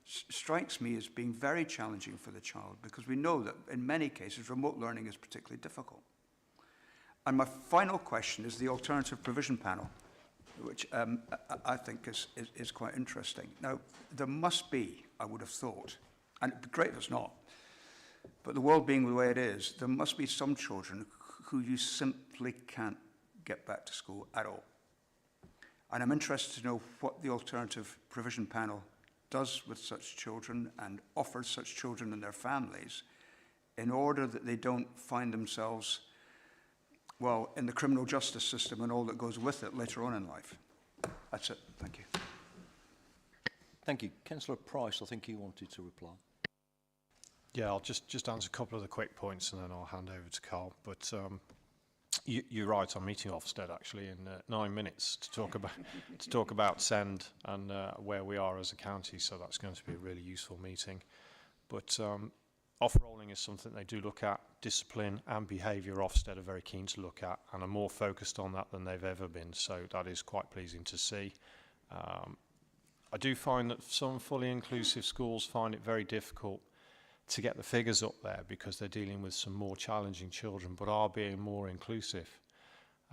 strikes me as being very challenging for the child, because we know that in many cases remote learning is particularly difficult. And my final question is the alternative provision panel, which I think is quite interesting. Now, there must be, I would have thought, and it'd be great if it's not, but the world being the way it is, there must be some children who you simply can't get back to school at all. And I'm interested to know what the alternative provision panel does with such children and offers such children and their families in order that they don't find themselves, well, in the criminal justice system and all that goes with it later on in life. That's it. Thank you. Thank you. Councillor Price, I think you wanted to reply. Yeah, I'll just answer a couple of the quick points and then I'll hand over to Carl. But you're right. I'm meeting Ofsted actually in 9 minutes to talk about SEND and where we are as a county. So that's going to be a really useful meeting. But off-rolling is something they do look at. Discipline and behaviour, Ofsted are very keen to look at and are more focused on that than they've ever been. So that is quite pleasing to see. I do find that some fully inclusive schools find it very difficult to get the figures up there because they're dealing with some more challenging children, but are being more inclusive.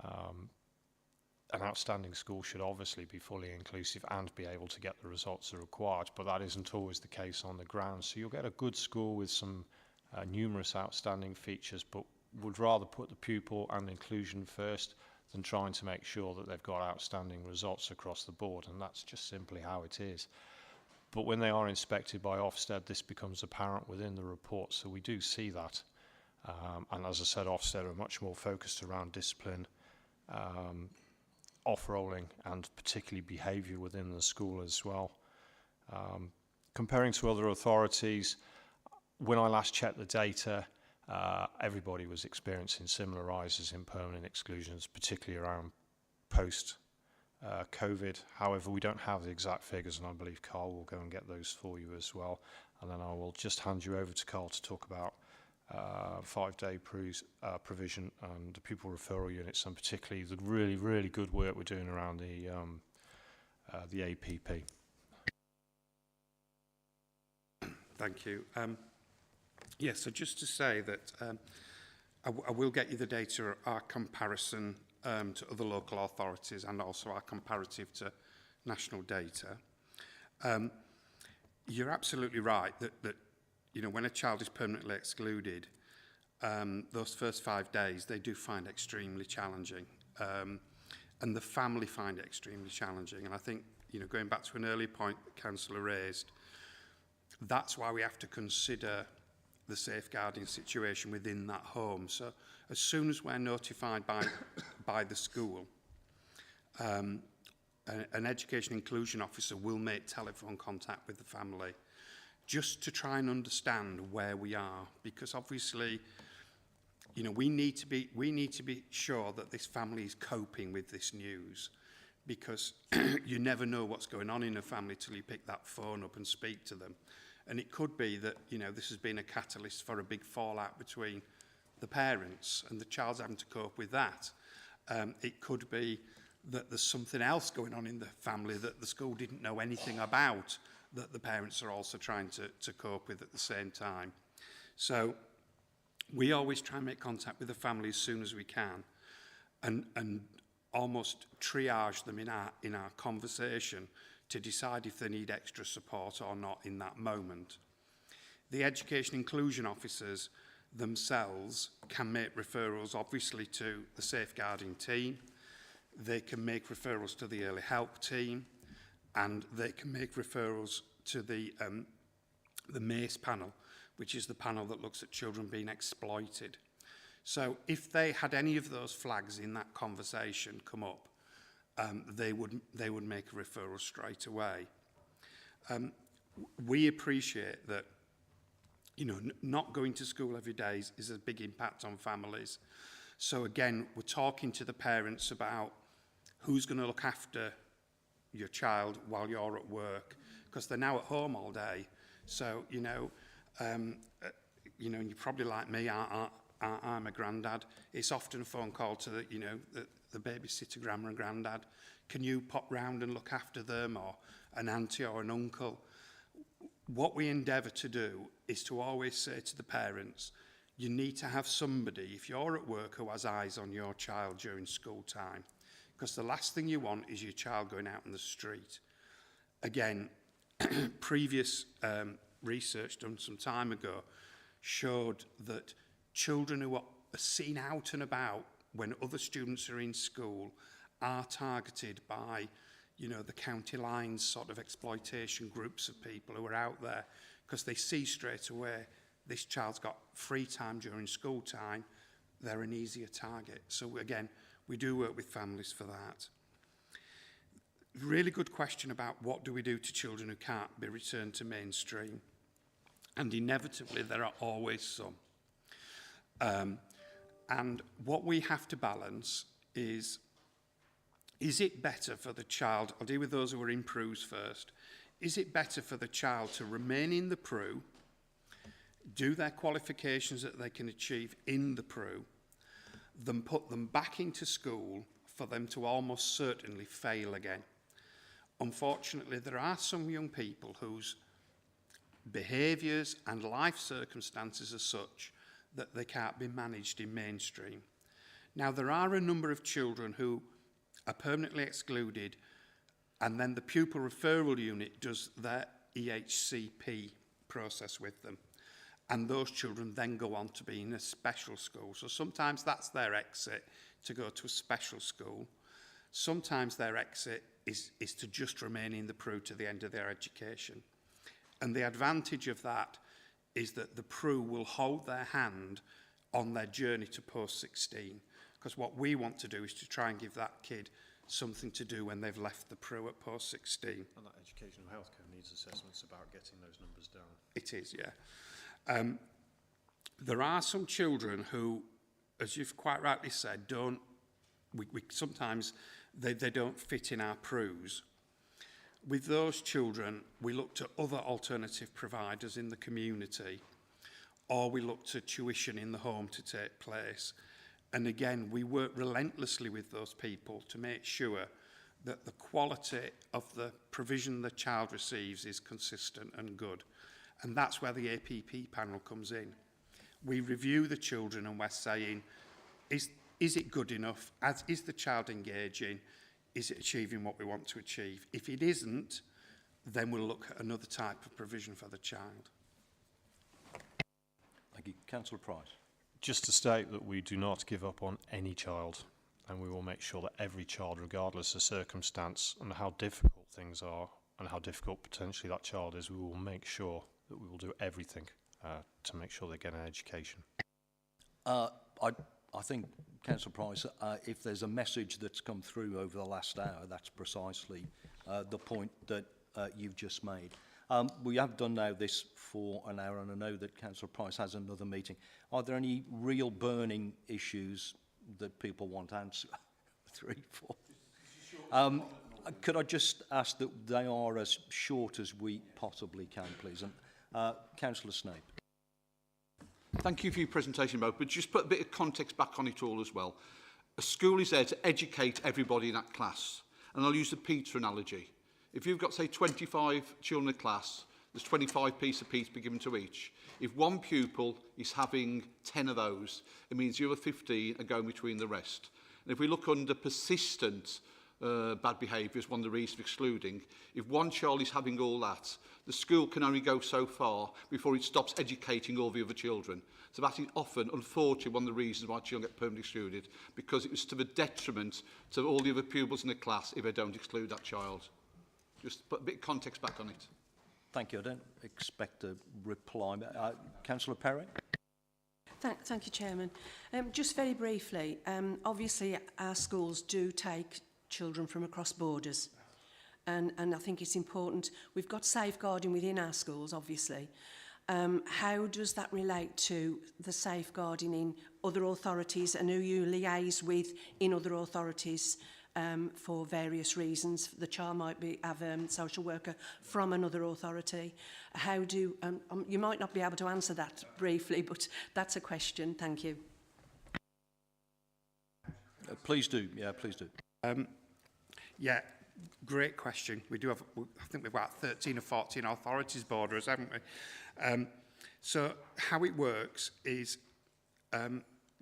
An outstanding school should obviously be fully inclusive and be able to get the results that are required, but that isn't always the case on the ground. So you'll get a good school with some numerous outstanding features, but would rather put the pupil and inclusion first than trying to make sure that they've got outstanding results across the board, and that's just simply how it is. But when they are inspected by Ofsted, this becomes apparent within the report, so we do see that. And as I said, Ofsted are much more focused around discipline, off-rolling, and particularly behaviour within the school as well. Comparing to other authorities, when I last checked the data, everybody was experiencing similar rises in permanent exclusions, particularly around post-COVID. However, we don't have the exact figures, and I believe Carl will go and get those for you as well. And then I will just hand you over to Carl to talk about 5-day provision and the pupil referral units, and particularly the really, really good work we're doing around the APP. Thank you. Yeah, so just to say that I will get you the data, our comparison to other local authorities and also our comparative to national data. You're absolutely right that you know, when a child is permanently excluded, those first 5 days they do find extremely challenging, and the family find it extremely challenging. And I think, you know, going back to an earlier point that Councillor raised, that's why we have to consider the safeguarding situation within that home. So as soon as we're notified by the school, an education inclusion officer will make telephone contact with the family just to try and understand where we are, because obviously, you know, we need to be sure that this family is coping with this news, because you never know what's going on in a family till you pick that phone up and speak to them. And it could be that, you know, this has been a catalyst for a big fallout between the parents and the child's having to cope with that. It could be that there's something else going on in the family that the school didn't know anything about, that the parents are also trying to cope with at the same time. So we always try and make contact with the family as soon as we can. And almost triage them in our conversation to decide if they need extra support or not in that moment. The education inclusion officers themselves can make referrals obviously to the safeguarding team, they can make referrals to the early help team, and they can make referrals to the MACE panel, which is the panel that looks at children being exploited. So if they had any of those flags in that conversation come up, they would make a referral straight away. We appreciate that, you know, not going to school every day is a big impact on families. So again, we're talking to the parents about who's going to look after your child while you're at work, because they're now at home all day. So, you know, you're probably like me, I'm a granddad. It's often a phone call to the babysitter, grandma and granddad. Can you pop round and look after them, or an auntie or an uncle? What we endeavour to do is to always say to the parents, you need to have somebody, if you're at work, who has eyes on your child during school time. Because the last thing you want is your child going out in the street. Again, previous research done some time ago showed that children who are seen out and about when other students are in school are targeted by, you know, the county lines sort of exploitation groups of people who are out there, because they see straight away this child's got free time during school time, they're an easier target. So again, we do work with families for that. Really good question about what do we do to children who can't be returned to mainstream. And inevitably, there are always some. And what we have to balance is it better for the child, I'll deal with those who are in PRUs first, is it better for the child to remain in the PRU, do their qualifications that they can achieve in the PRU, than put them back into school for them to almost certainly fail again? Unfortunately, there are some young people whose behaviours and life circumstances are such that they can't be managed in mainstream. Now, there are a number of children who are permanently excluded, and then the pupil referral unit does their EHCP process with them. And those children then go on to be in a special school. So sometimes that's their exit, to go to a special school. Sometimes their exit is to just remain in the PRU to the end of their education. And the advantage of that is that the PRU will hold their hand on their journey to post-16. Because what we want to do is to try and give that kid something to do when they've left the PRU at post-16. And that educational healthcare needs assessment's about getting those numbers down. It is, yeah. There are some children who, as you've quite rightly said, sometimes they don't fit in our PRUs. With those children, we look to other alternative providers in the community, or we look to tuition in the home to take place. And again, we work relentlessly with those people to make sure that the quality of the provision the child receives is consistent and good. And that's where the APP panel comes in. We review the children and we're saying, is it good enough? Is the child engaging? Is it achieving what we want to achieve? If it isn't, then we'll look at another type of provision for the child. Thank you. Councillor Price. Just to state that we do not give up on any child, and we will make sure that every child, regardless of circumstance and how difficult things are and how difficult potentially that child is, we will make sure that we will do everything to make sure they get an education. I think, Councillor Price, if there's a message that's come through over the last hour, that's precisely the point that you've just made. We have done now this for an hour, and I know that Councillor Price has another meeting. Are there any real burning issues that people want answered? 3, 4. Could I just ask that they are as short as we possibly can, please? And Councillor Snape. Thank you for your presentation, Mo, but just put a bit of context back on it all as well. A school is there to educate everybody in that class. And I'll use the pizza analogy. If you've got, say, 25 children in a class, there's 25 pieces of pizza given to each. If one pupil is having 10 of those, it means the other 15 are going between the rest. And if we look under persistent bad behaviour as one of the reasons for excluding, if one child is having all that, the school can only go so far before it stops educating all the other children. So that is often, unfortunately, one of the reasons why children get permanently excluded, because it was to the detriment to all the other pupils in the class if they don't exclude that child. Just put a bit of context back on it. Thank you. I don't expect a reply. Councillor Perry? Thank you, Chairman. Just very briefly, obviously our schools do take children from across borders, and I think it's important. We've got safeguarding within our schools, obviously. How does that relate to the safeguarding in other authorities, and who you liaise with in other authorities for various reasons? The child might have a social worker from another authority. How do you might not be able to answer that briefly, but that's a question. Thank you. Please do. Yeah, please do. Yeah, great question. We do have, I think we've got 13 or 14 authorities borderers, haven't we? So how it works is,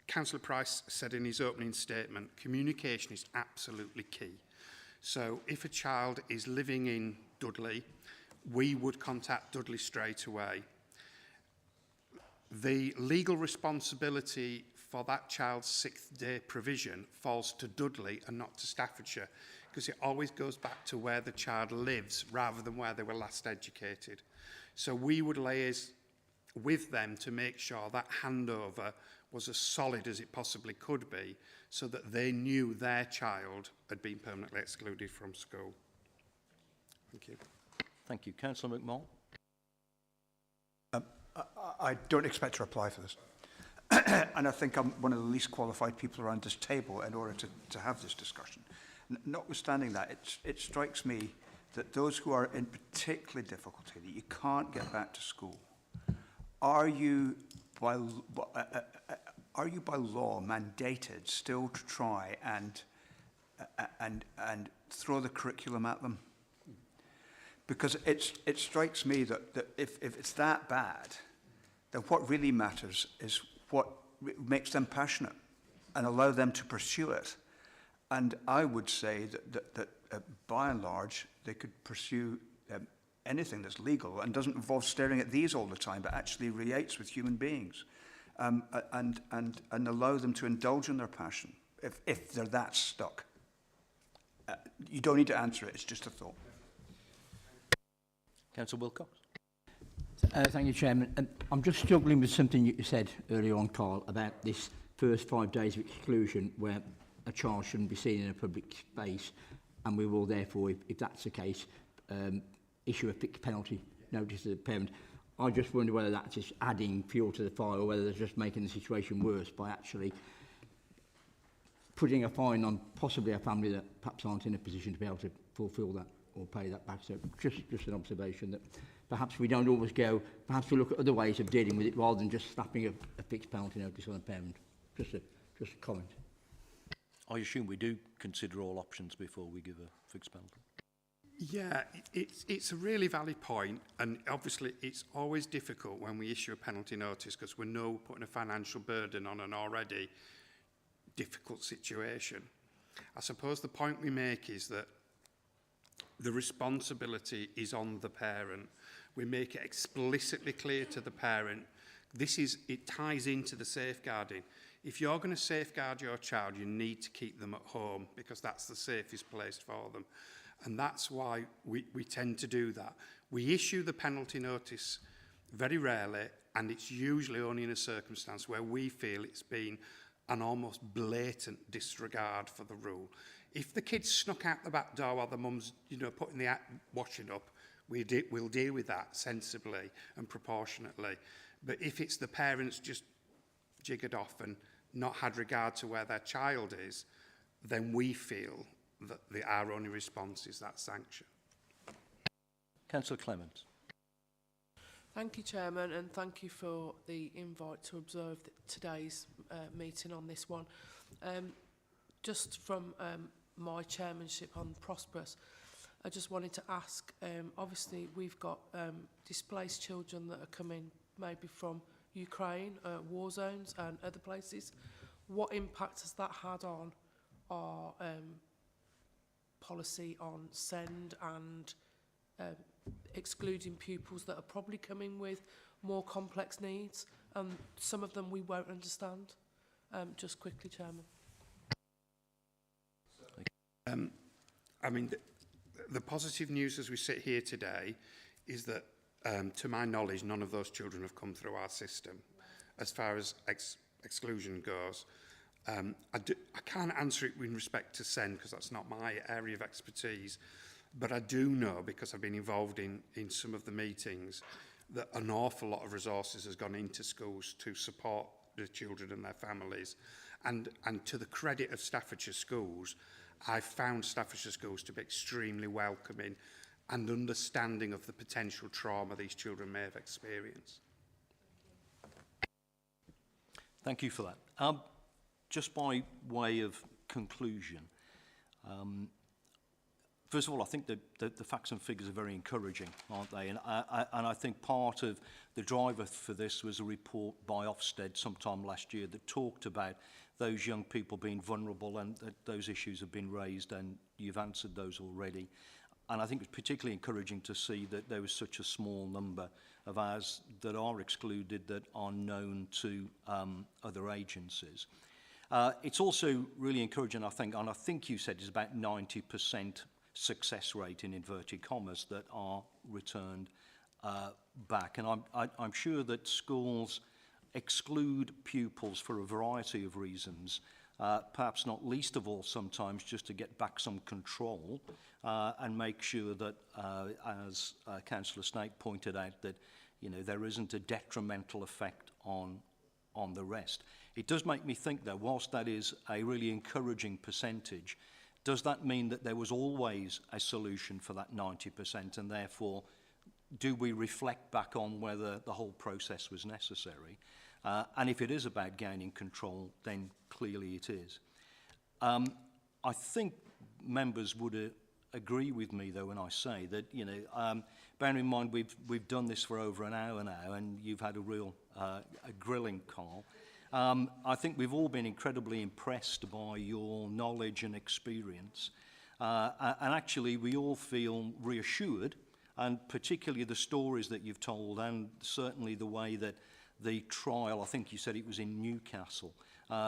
Councillor Price said in his opening statement, communication is absolutely key. So if a child is living in Dudley, we would contact Dudley straight away. The legal responsibility for that child's 6th day provision falls to Dudley and not to Staffordshire, because it always goes back to where the child lives rather than where they were last educated. So we would liaise with them to make sure that handover was as solid as it possibly could be, so that they knew their child had been permanently excluded from school. Thank you. Thank you. Councillor McMahon? I don't expect a reply for this. And I think I'm one of the least qualified people around this table in order to have this discussion. Notwithstanding that, it strikes me that those who are in particular difficulty, that you can't get back to school, are you by law mandated still to try and throw the curriculum at them? Because it strikes me that if it's that bad, then what really matters is what makes them passionate and allow them to pursue it. And I would say that by and large, they could pursue anything that's legal and doesn't involve staring at these all the time, but actually relates with human beings, and allow them to indulge in their passion if they're that stuck. You don't need to answer it, it's just a thought. Councillor Wilcox? Thank you, Chairman. I'm just struggling with something you said earlier on, Carl, about this first 5 days of exclusion where a child shouldn't be seen in a public space, and we will therefore, if that's the case, issue a fixed penalty notice to the parent. I just wonder whether that's just adding fuel to the fire, or whether they're just making the situation worse by actually putting a fine on possibly a family that perhaps aren't in a position to be able to fulfil that or pay that back. So just an observation that perhaps we don't always go, perhaps we look at other ways of dealing with it rather than just slapping a fixed penalty notice on a parent. Just a comment. I assume we do consider all options before we give a fixed penalty. Yeah, it's a really valid point, and obviously it's always difficult when we issue a penalty notice because we know we're putting a financial burden on an already difficult situation. I suppose the point we make is that the responsibility is on the parent. We make it explicitly clear to the parent. It ties into the safeguarding. If you're going to safeguard your child, you need to keep them at home because that's the safest place for them. And that's why we tend to do that. We issue the penalty notice very rarely, and it's usually only in a circumstance where we feel it's been an almost blatant disregard for the rule. If the kid's snuck out the back door while the mum's, putting the washing up, we'll deal with that sensibly and proportionately. But if it's the parents just jiggered off and not had regard to where their child is, then we feel that our only response is that sanction. Councillor Clement. Thank you, Chairman, and thank you for the invite to observe today's meeting on this one. Just from my chairmanship on Prosperous, I just wanted to ask, obviously we've got displaced children that are coming maybe from Ukraine, war zones and other places. What impact has that had on our policy on send and excluding pupils that are probably coming with more complex needs. Some of them we won't understand. Just quickly, Chairman. I mean, the positive news as we sit here today is that, to my knowledge, none of those children have come through our system. As far as exclusion goes, I can't answer it in respect to SEND because that's not my area of expertise, but I do know, because I've been involved in some of the meetings, that an awful lot of resources has gone into schools to support the children and their families. And to the credit of Staffordshire schools, I've found Staffordshire schools to be extremely welcoming and understanding of the potential trauma these children may have experienced. Thank you for that. Just by way of conclusion, first of all, I think the facts and figures are very encouraging, aren't they? And I think part of the driver for this was a report by Ofsted sometime last year that talked about those young people being vulnerable, and that those issues have been raised, and you've answered those already. And I think it's particularly encouraging to see that there was such a small number of ours that are excluded that are known to other agencies. It's also really encouraging, I think, and I think you said it's about 90% success rate in inverted commas that are returned back. And I'm sure that schools exclude pupils for a variety of reasons, perhaps not least of all sometimes just to get back some control and make sure that, as Councillor Snake pointed out, that there isn't a detrimental effect on the rest. It does make me think, though, whilst that is a really encouraging percentage, does that mean that there was always a solution for that 90%, and therefore do we reflect back on whether the whole process was necessary? And if it is about gaining control, then clearly it is. I think members would agree with me, though, when I say that, bearing in mind we've done this for over an hour now, and you've had a real a grilling, Carl. I think we've all been incredibly impressed by your knowledge and experience. And actually, we all feel reassured, and particularly the stories that you've told, and certainly the way that the trial, I think you said it was in Newcastle,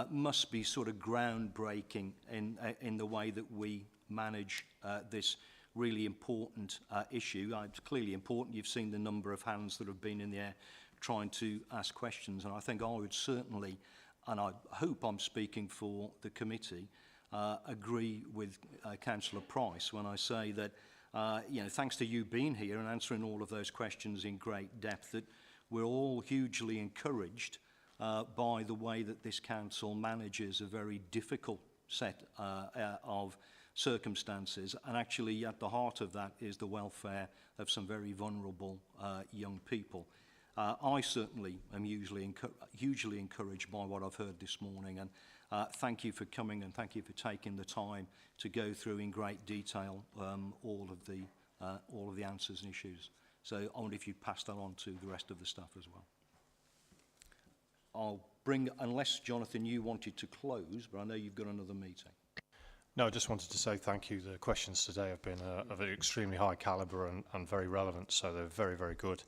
must be sort of groundbreaking in the way that we manage this really important issue. It's clearly important. You've seen the number of hands that have been in the air trying to ask questions, and I think I would certainly, and I hope I'm speaking for the committee, agree with Councillor Price when I say that, thanks to you being here and answering all of those questions in great depth, that we're all hugely encouraged by the way that this council manages a very difficult set of circumstances, and actually at the heart of that is the welfare of some very vulnerable young people. I certainly am hugely encouraged by what I've heard this morning, and thank you for coming, and thank you for taking the time to go through in great detail all of the answers and issues. So I wonder if you'd pass that on to the rest of the staff as well. I'll bring, unless Jonathan you wanted to close, but I know you've got another meeting. No, I just wanted to say thank you. The questions today have been of an extremely high calibre and very relevant, so they're very, very good.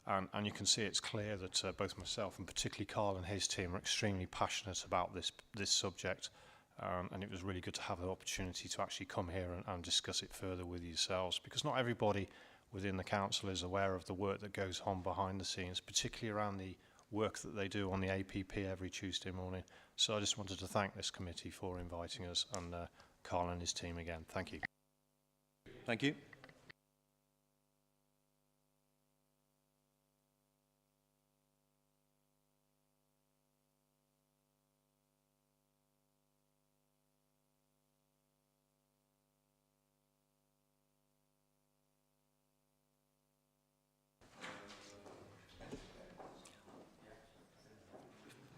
And you can see it's clear that both myself and particularly Carl and his team are extremely passionate about this subject. And it was really good to have the opportunity to actually come here and discuss it further with yourselves, because not everybody within the council is aware of the work that goes on behind the scenes, particularly around the work that they do on the APP every Tuesday morning. So I just wanted to thank this committee for inviting us, and Carl and his team again. Thank you. Thank you.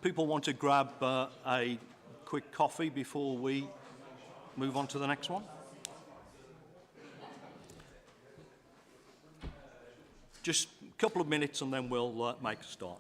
People want to grab a quick coffee before we move on to the next one? Just a couple of minutes and then we'll make a start.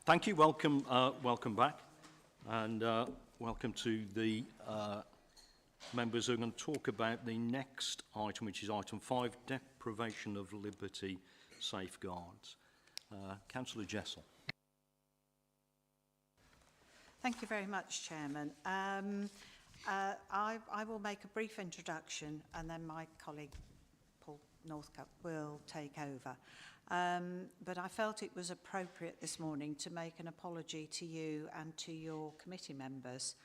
Thank you. Welcome, welcome back, and welcome to the members who are going to talk about the next item, which is item 5, deprivation of liberty safeguards. Councillor Jessel. Thank you very much, Chairman. I will make a brief introduction and then my colleague Paul Northcutt will take over. But I felt it was appropriate this morning to make an apology to you and to your committee members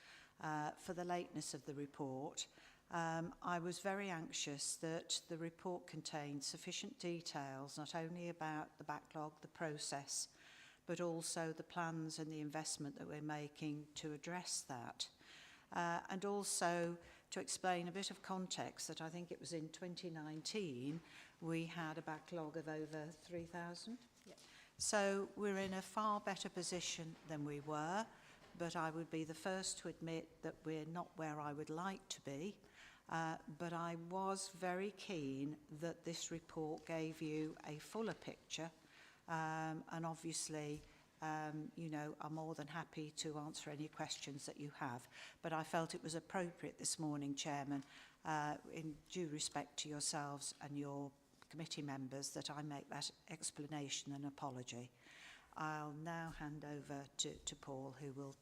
for the lateness of the report. I was very anxious that the report contained sufficient details, not only about the backlog, the process, but also the plans and the investment that we're making to address that. And also to explain a bit of context that I think it was in 2019, we had a backlog of over 3,000. Yep. So we're in a far better position than we were, but I would be the first to admit that we're not where I would like to be. But I was very keen that this report gave you a fuller picture, and obviously, you know, I'm more than happy to answer any questions that you have. But I felt it was appropriate this morning, Chairman, in due respect to yourselves and your committee members, that I make that explanation and apology. I'll now hand over to Paul, who will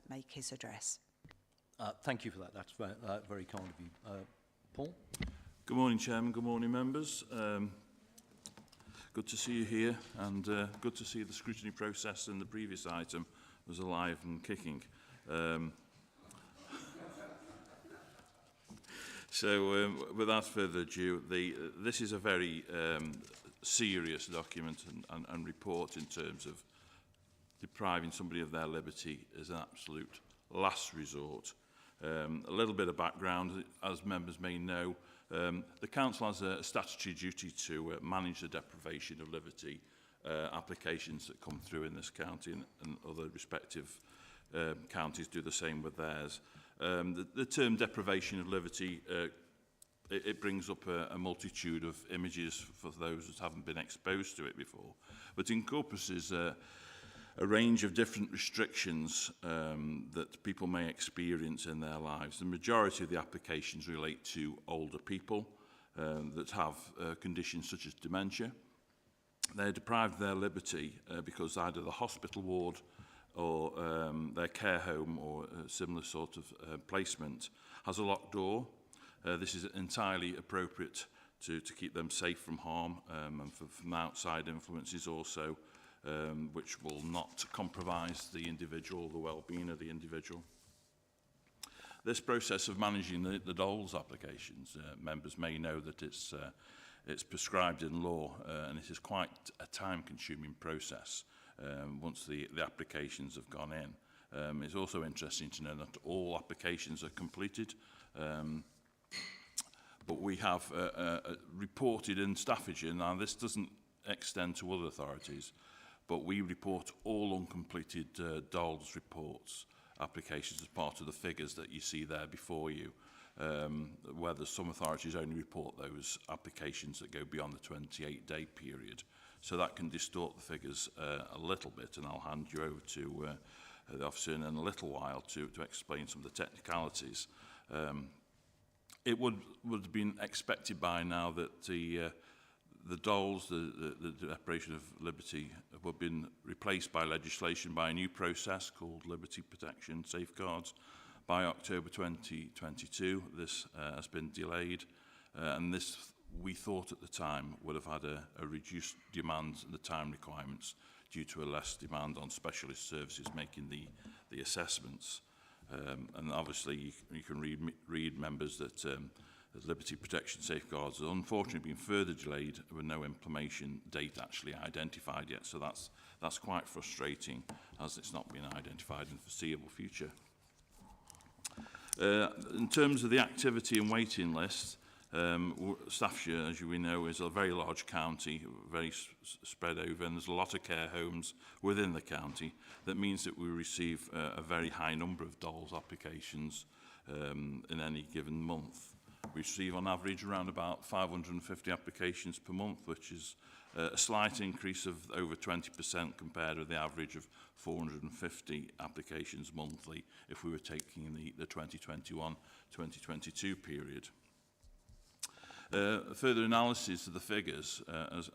make his address. Thank you for that. That's very kind of you. Paul? Good morning, Chairman. Good morning, members. Good to see you here, and good to see the scrutiny process in the previous item was alive and kicking. Without further ado, this is a very serious document and report in terms of depriving somebody of their liberty as an absolute last resort. A little bit of background, as members may know, the Council has a statutory duty to manage the deprivation of liberty applications that come through in this county, and other respective counties do the same with theirs. The term deprivation of liberty, it brings up a multitude of images for those that haven't been exposed to it before, but encompasses a range of different restrictions that people may experience in their lives. The majority of the applications relate to older people that have conditions such as dementia. They're deprived of their liberty because either the hospital ward or their care home or a similar sort of placement has a locked door. This is entirely appropriate to keep them safe from harm and from outside influences also, which will not compromise the individual, the well-being of the individual. This process of managing the DOLS applications, members may know that it's prescribed in law, and it is quite a time-consuming process once the applications have gone in. It's also interesting to know that all applications are completed, but we have reported in Staffordshire, now this doesn't extend to other authorities, but we report all uncompleted DOLS reports, applications as part of the figures that you see there before you, whether some authorities only report those applications that go beyond the 28-day period. So that can distort the figures a little bit, and I'll hand you over to the officer in a little while to explain some of the technicalities. It would have been expected by now that the DOLS, the deprivation of liberty, have been replaced by legislation by a new process called Liberty Protection Safeguards by October 2022. This has been delayed, and this, we thought at the time, would have had a reduced demand and the time requirements due to a less demand on specialist services making the assessments. And obviously you can read members that the Liberty Protection Safeguards has unfortunately been further delayed with no implementation date actually identified yet. So that's quite frustrating, as it's not been identified in the foreseeable future. In terms of the activity and waiting list, Staffordshire, as we know, is a very large county, very spread over, and there's a lot of care homes within the county. That means that we receive a very high number of DOLS applications in any given month. we receive on average around about 550 applications per month, which is a slight increase of over 20% compared with the average of 450 applications monthly if we were taking the 2021-2022 period. Further analysis of the figures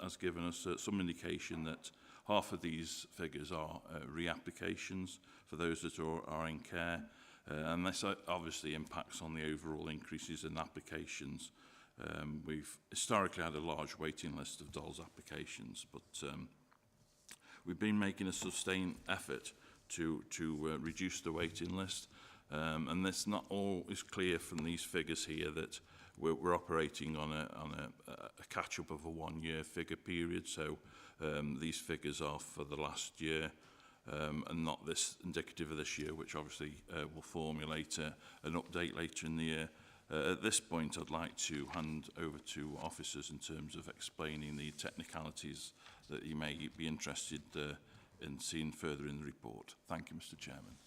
has given us some indication that half of these figures are reapplications for those that are in care, and this obviously impacts on the overall increases in applications. We've historically had a large waiting list of DOLS applications, but we've been making a sustained effort to reduce the waiting list, and this not all is clear from these figures here that we're operating on a catch-up of a one-year figure period, so these figures are for the last year and not this indicative of this year, which obviously will formulate an update later in the year. At this point, I'd like to hand over to officers in terms of explaining the technicalities that you may be interested in seeing further in the report. Thank you, Mr. Chairman.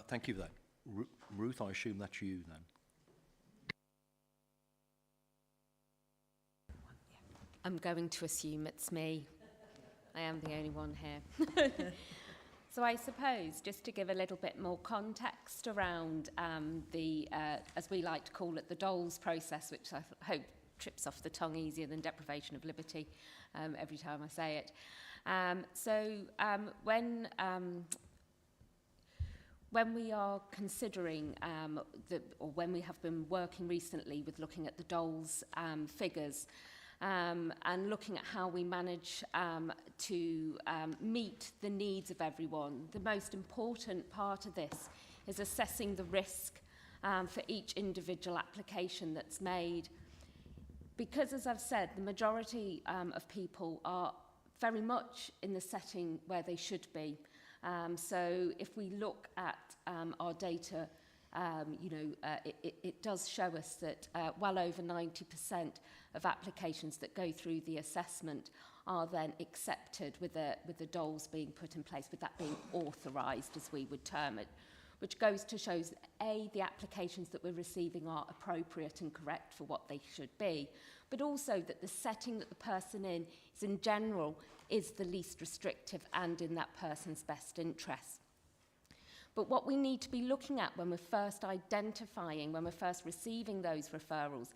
Thank you for that. Ruth, I assume that's you then. I'm going to assume it's me. I am the only one here. So I suppose, just to give a little bit more context around as we like to call it, the DOLS process, which I hope trips off the tongue easier than deprivation of liberty every time I say it. When we are considering, or when we have been working recently with looking at the DOLS figures, and looking at how we manage to meet the needs of everyone. The most important part of this is assessing the risk for each individual application that's made. Because, as I've said, the majority of people are very much in the setting where they should be. So if we look at our data, it does show us that well over 90% of applications that go through the assessment are then accepted with the DOLS being put in place, with that being authorised, as we would term it, which goes to show that A, the applications that we're receiving are appropriate and correct for what they should be, but also that the setting that the person in general is the least restrictive and in that person's best interest. But what we need to be looking at when we're first identifying, when we're first receiving those referrals,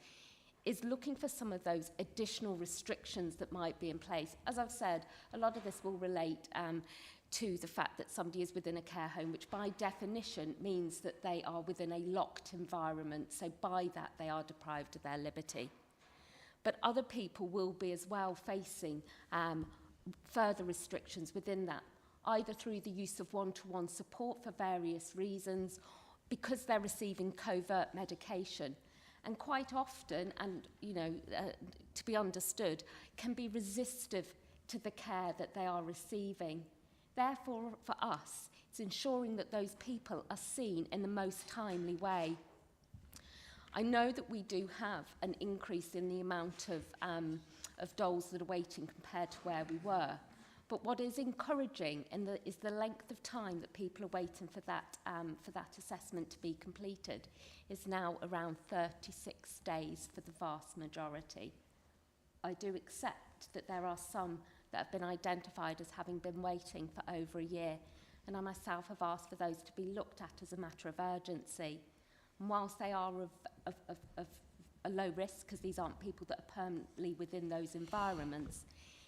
is looking for some of those additional restrictions that might be in place. As I've said, a lot of this will relate to the fact that somebody is within a care home, which by definition means that they are within a locked environment. So by that, they are deprived of their liberty. But other people will be as well facing further restrictions within that, either through the use of one-to-one support for various reasons, because they're receiving covert medication. And quite often, and to be understood, can be resistive to the care that they are receiving. Therefore, for us, it's ensuring that those people are seen in the most timely way. I know that we do have an increase in the amount of DOLS that are waiting compared to where we were. But what is encouraging is the length of time that people are waiting for that assessment to be completed is now around 36 days for the vast majority. I do accept that there are some that have been identified as having been waiting for over a year, and I myself have asked for those to be looked at as a matter of urgency. And whilst they are of a low risk, because these aren't people that are permanently within those environments,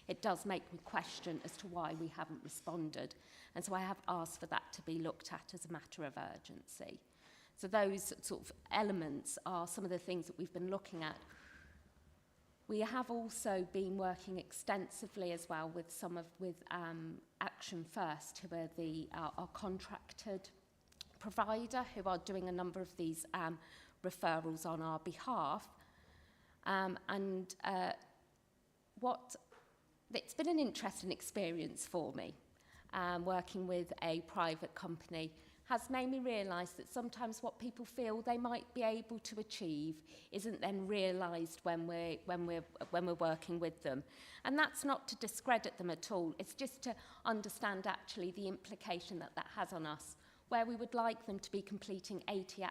it does make me question as to why we haven't responded. And so I have asked for that to be looked at as a matter of urgency. So those sort of elements are some of the things that we've been looking at. We have also been working extensively as well with Action First, who are our contracted provider, who are doing a number of these referrals on our behalf. It's been an interesting experience for me. Working with a private company has made me realise that sometimes what people feel they might be able to achieve isn't then realised when we're working with them. And that's not to discredit them at all. It's just to understand actually the implication that has on us, where we would like them to be completing 80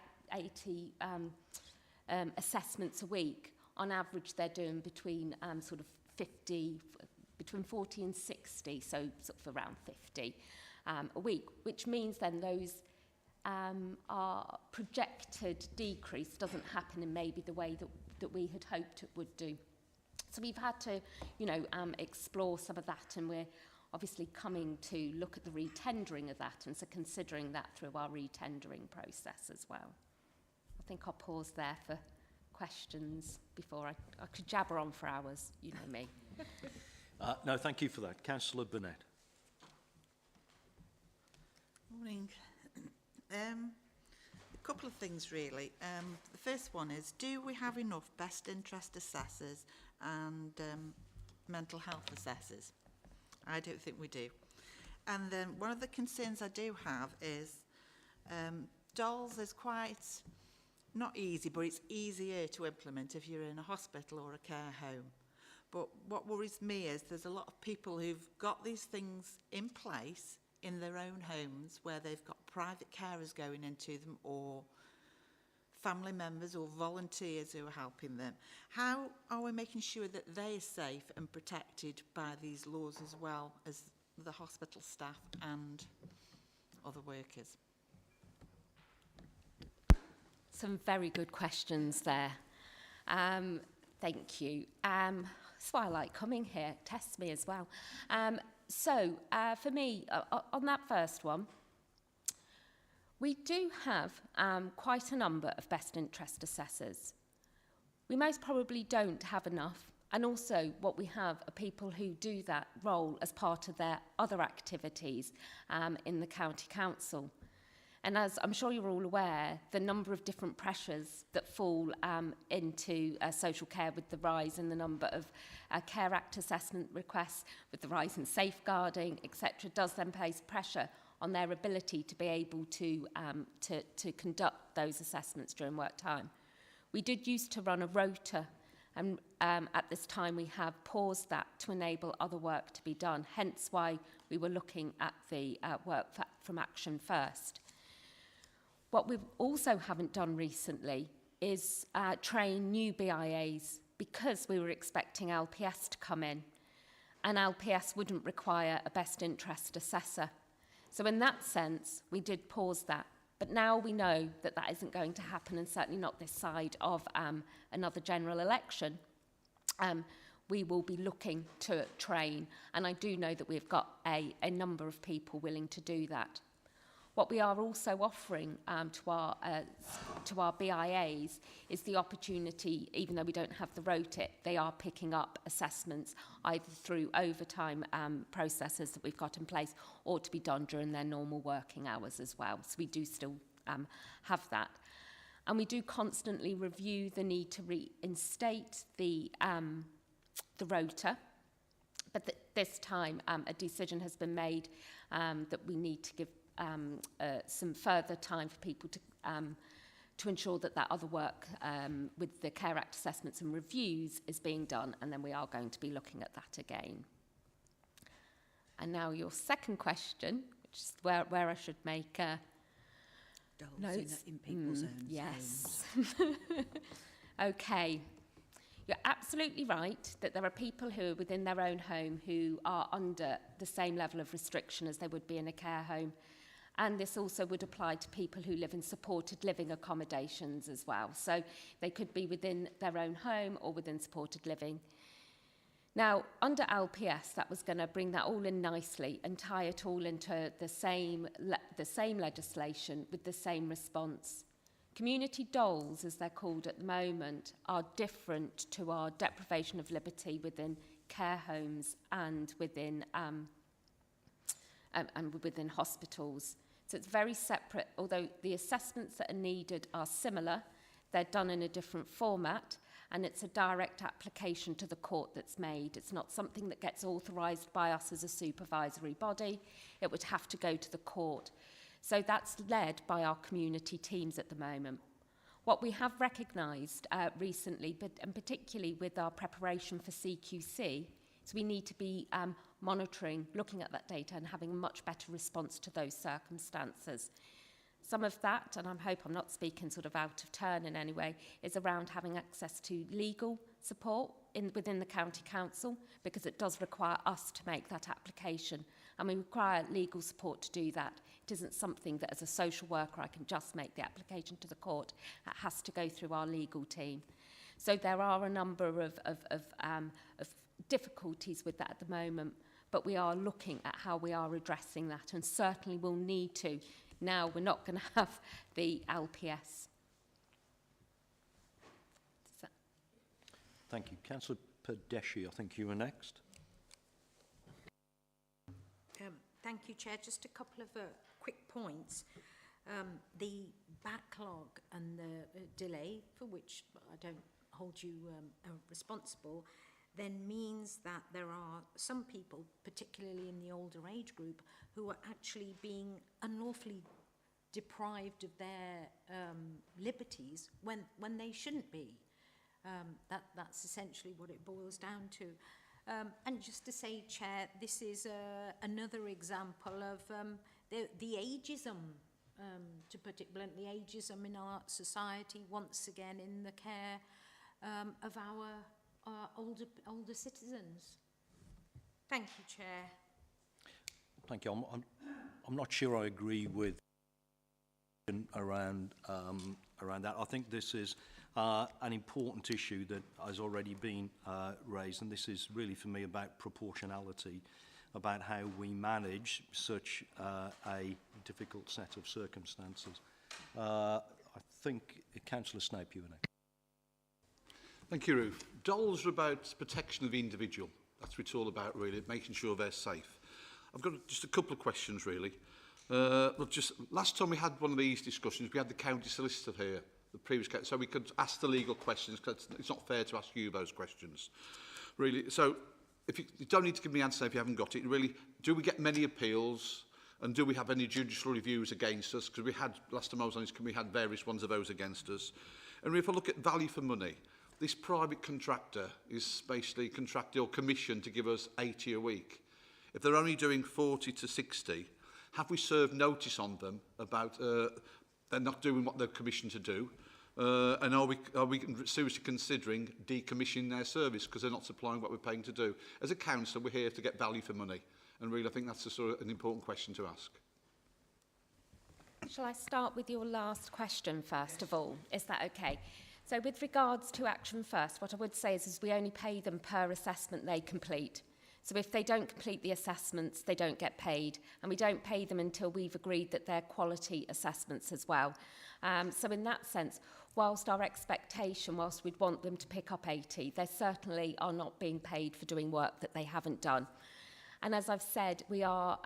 assessments a week. On average, they're doing between sort of 50, between 40 and 60, so sort of around 50 a week, which means then those our projected decrease doesn't happen in maybe the way that we had hoped it would do. So we've had to, explore some of that, and we're obviously coming to look at the retendering of that, and so considering that through our retendering process as well. I think I'll pause there for questions before I could jabber on for hours, you know me. No, thank you for that. Councillor Burnett. Morning. A couple of things really. The first one is, do we have enough best interest assessors and mental health assessors? I don't think we do. And then one of the concerns I do have is dolls is quite not easy, but it's easier to implement if you're in a hospital or a care home. But what worries me is there's a lot of people who've got these things in place in their own homes where they've got private carers going into them, or family members or volunteers who are helping them. How are we making sure that they are safe and protected by these laws as well as the hospital staff and other workers? Some very good questions there. Thank you. That's why I like coming here. It tests me as well. So for me, on that first one, we do have quite a number of best interest assessors. We most probably don't have enough, and also what we have are people who do that role as part of their other activities in the county council. And as I'm sure you're all aware, the number of different pressures that fall into social care with the rise in the number of Care Act assessment requests, with the rise in safeguarding, etc., does then place pressure on their ability to be able to conduct those assessments during work time. We did used to run a rota, and at this time we have paused that to enable other work to be done, hence why we were looking at the work from action first. What we also haven't done recently is train new BIAs, because we were expecting LPS to come in, and LPS wouldn't require a best interest assessor. So in that sense, we did pause that. But now we know that that isn't going to happen, and certainly not this side of another general election. We will be looking to train, and I do know that we've got a number of people willing to do that. What we are also offering to our BIAs is the opportunity, even though we don't have the rota, they are picking up assessments either through overtime processes that we've got in place, or to be done during their normal working hours as well. So we do still have that. And we do constantly review the need to reinstate the rota. But this time a decision has been made that we need to give some further time for people to ensure that that other work with the Care Act assessments and reviews is being done, and then we are going to be looking at that again. And now your second question, which is where I should make notes. In people's own yes. Okay. You're absolutely right that there are people who are within their own home who are under the same level of restriction as they would be in a care home. And this also would apply to people who live in supported living accommodations as well. So they could be within their own home or within supported living. Now, under LPS, that was going to bring that all in nicely and tie it all into the same legislation with the same response. Community doles, as they're called at the moment, are different to our deprivation of liberty within care homes and within hospitals. So it's very separate, although the assessments that are needed are similar. They're done in a different format, and it's a direct application to the court that's made. It's not something that gets authorised by us as a supervisory body. It would have to go to the court. So that's led by our community teams at the moment. What we have recognised recently, and particularly with our preparation for CQC, is we need to be monitoring, looking at that data and having a much better response to those circumstances. Some of that, and I hope I'm not speaking sort of out of turn in any way, is around having access to legal support within the county council, because it does require us to make that application, and we require legal support to do that. It isn't something that as a social worker I can just make the application to the court. It has to go through our legal team. So there are a number of difficulties with that at the moment, but we are looking at how we are addressing that, and certainly will need to. Now we're not going to have the LPS. Thank you. Councillor Padeshi, I think you were next. Thank you, Chair. Just a couple of quick points. The backlog and the delay, for which I don't hold you responsible, then means that there are some people, particularly in the older age group, who are actually being unlawfully deprived of their liberties when they shouldn't be. That's essentially what it boils down to. And just to say, Chair, this is another example of the ageism, to put it bluntly, ageism in our society, once again in the care of our older citizens. Thank you, Chair. Thank you. I'm not sure I agree with around that. I think this is an important issue that has already been raised, and this is really for me about proportionality, about how we manage such a difficult set of circumstances. I think Councillor Snape, you were next. Thank you, Ruth. Dolls are about protection of the individual. That's what it's all about, really, making sure they're safe. I've got just a couple of questions, really. Look, just last time we had one of these discussions, we had the county solicitor here, the previous county, so we could ask the legal questions, because it's not fair to ask you those questions, really. So if you don't need to give me an answer if you haven't got it. Really, do we get many appeals, and do we have any judicial reviews against us? Because we had, last time I was on this, we had various ones of those against us. And if I look at value for money, this private contractor is basically contracted or commissioned to give us 80 a week. If they're only doing 40 to 60, have we served notice on them about they're not doing what they're commissioned to do? And are we seriously considering decommissioning their service because they're not supplying what we're paying to do? As a council, we're here to get value for money. And really, I think that's an important question to ask. Shall I start with your last question first of all? Is that okay? So with regards to Action First, what I would say is we only pay them per assessment they complete. So if they don't complete the assessments, they don't get paid. And we don't pay them until we've agreed that they're quality assessments as well. So in that sense, whilst our expectation, whilst we'd want them to pick up 80, they certainly are not being paid for doing work that they haven't done. And as I've said, we are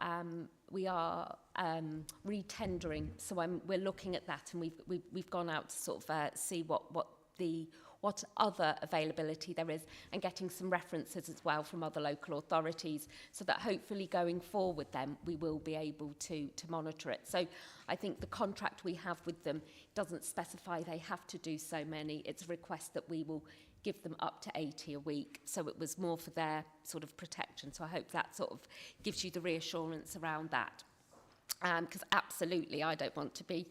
re-tendering, so we're looking at that, and we've gone out to sort of see what other availability there is, and getting some references as well from other local authorities, so that hopefully going forward then we will be able to monitor it. So I think the contract we have with them doesn't specify they have to do so many. It's a request that we will give them up to 80 a week. So it was more for their sort of protection. So I hope that sort of gives you the reassurance around that. Because absolutely, I don't want to be,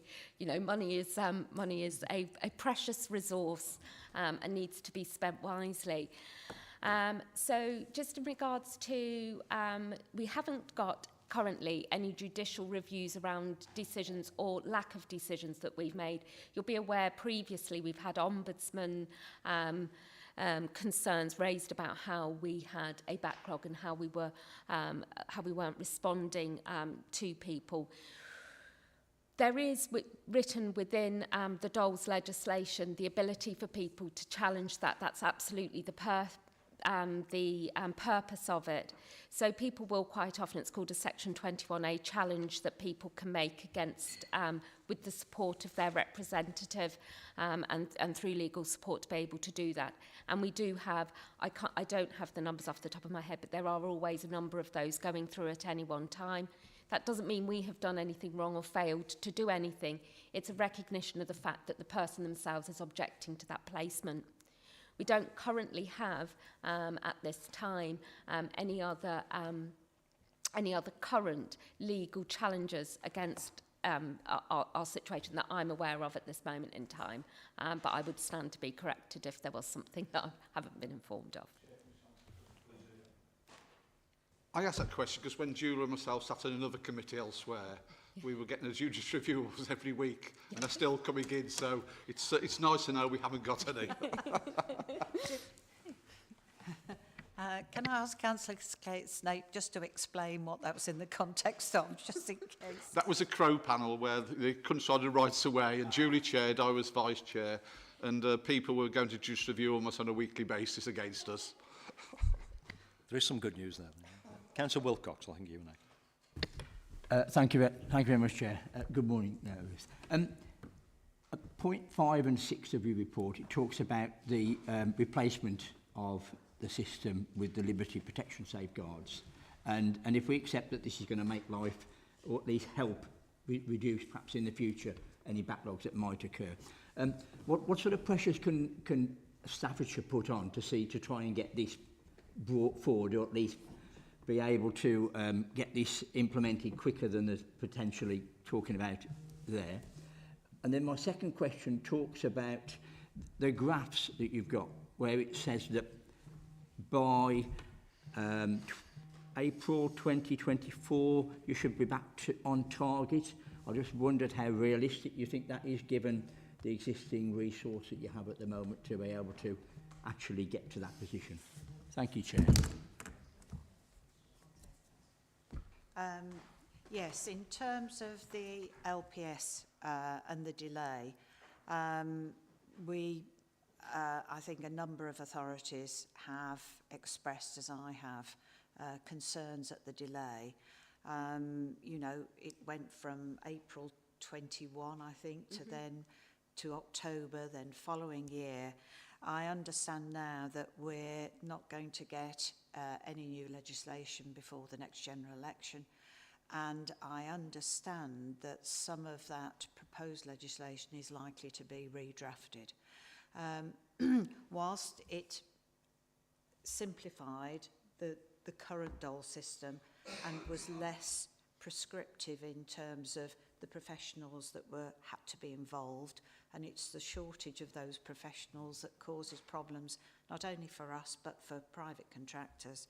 money is a precious resource and needs to be spent wisely. So just in regards to, we haven't got currently any judicial reviews around decisions or lack of decisions that we've made. You'll be aware previously we've had ombudsman concerns raised about how we had a backlog and how we weren't responding to people. There is written within the DOLS legislation the ability for people to challenge that. That's absolutely the purpose of it. So people will quite often, it's called a Section 21A challenge that people can make against, with the support of their representative and through legal support to be able to do that. And we do have, I don't have the numbers off the top of my head, but there are always a number of those going through at any one time. That doesn't mean we have done anything wrong or failed to do anything. It's a recognition of the fact that the person themselves is objecting to that placement. We don't currently have, at this time, any other current legal challenges against our situation that I'm aware of at this moment in time, but I would stand to be corrected if there was something that I haven't been informed of. I asked that question because when Julia and myself sat in another committee elsewhere, we were getting a judicial review every week, and they're still coming in, so it's nice to know we haven't got any. Can I ask Councillor Snape just to explain what that was in the context of, just in case? That was a crow panel where they consulted rights away, and Julie chaired, I was vice chair, and people were going to judicial review almost on a weekly basis against us. There is some good news there. Councillor Wilcox, I think you know. Thank you very much, Chair. Good morning, Ruth. Point 5 and 6 of your report, it talks about the replacement of the system with the liberty protection safeguards. And if we accept that this is going to make life, or at least help reduce perhaps in the future any backlogs that might occur, what sort of pressures can Staffordshire put on to try and get this brought forward, or at least be able to get this implemented quicker than there's potentially talking about there? And then my second question talks about the graphs that you've got, where it says that by April 2024 you should be back on target. I just wondered how realistic you think that is, given the existing resource that you have at the moment to be able to actually get to that position. Thank you, Chair. Yes, in terms of the LPS and the delay, I think a number of authorities have expressed, as I have, concerns at the delay. You know, it went from April 21, I think, to then to October, then following year. I understand now that we're not going to get any new legislation before the next general election. And I understand that some of that proposed legislation is likely to be redrafted. Whilst it simplified the current dole system and was less prescriptive in terms of the professionals that had to be involved, and it's the shortage of those professionals that causes problems not only for us but for private contractors.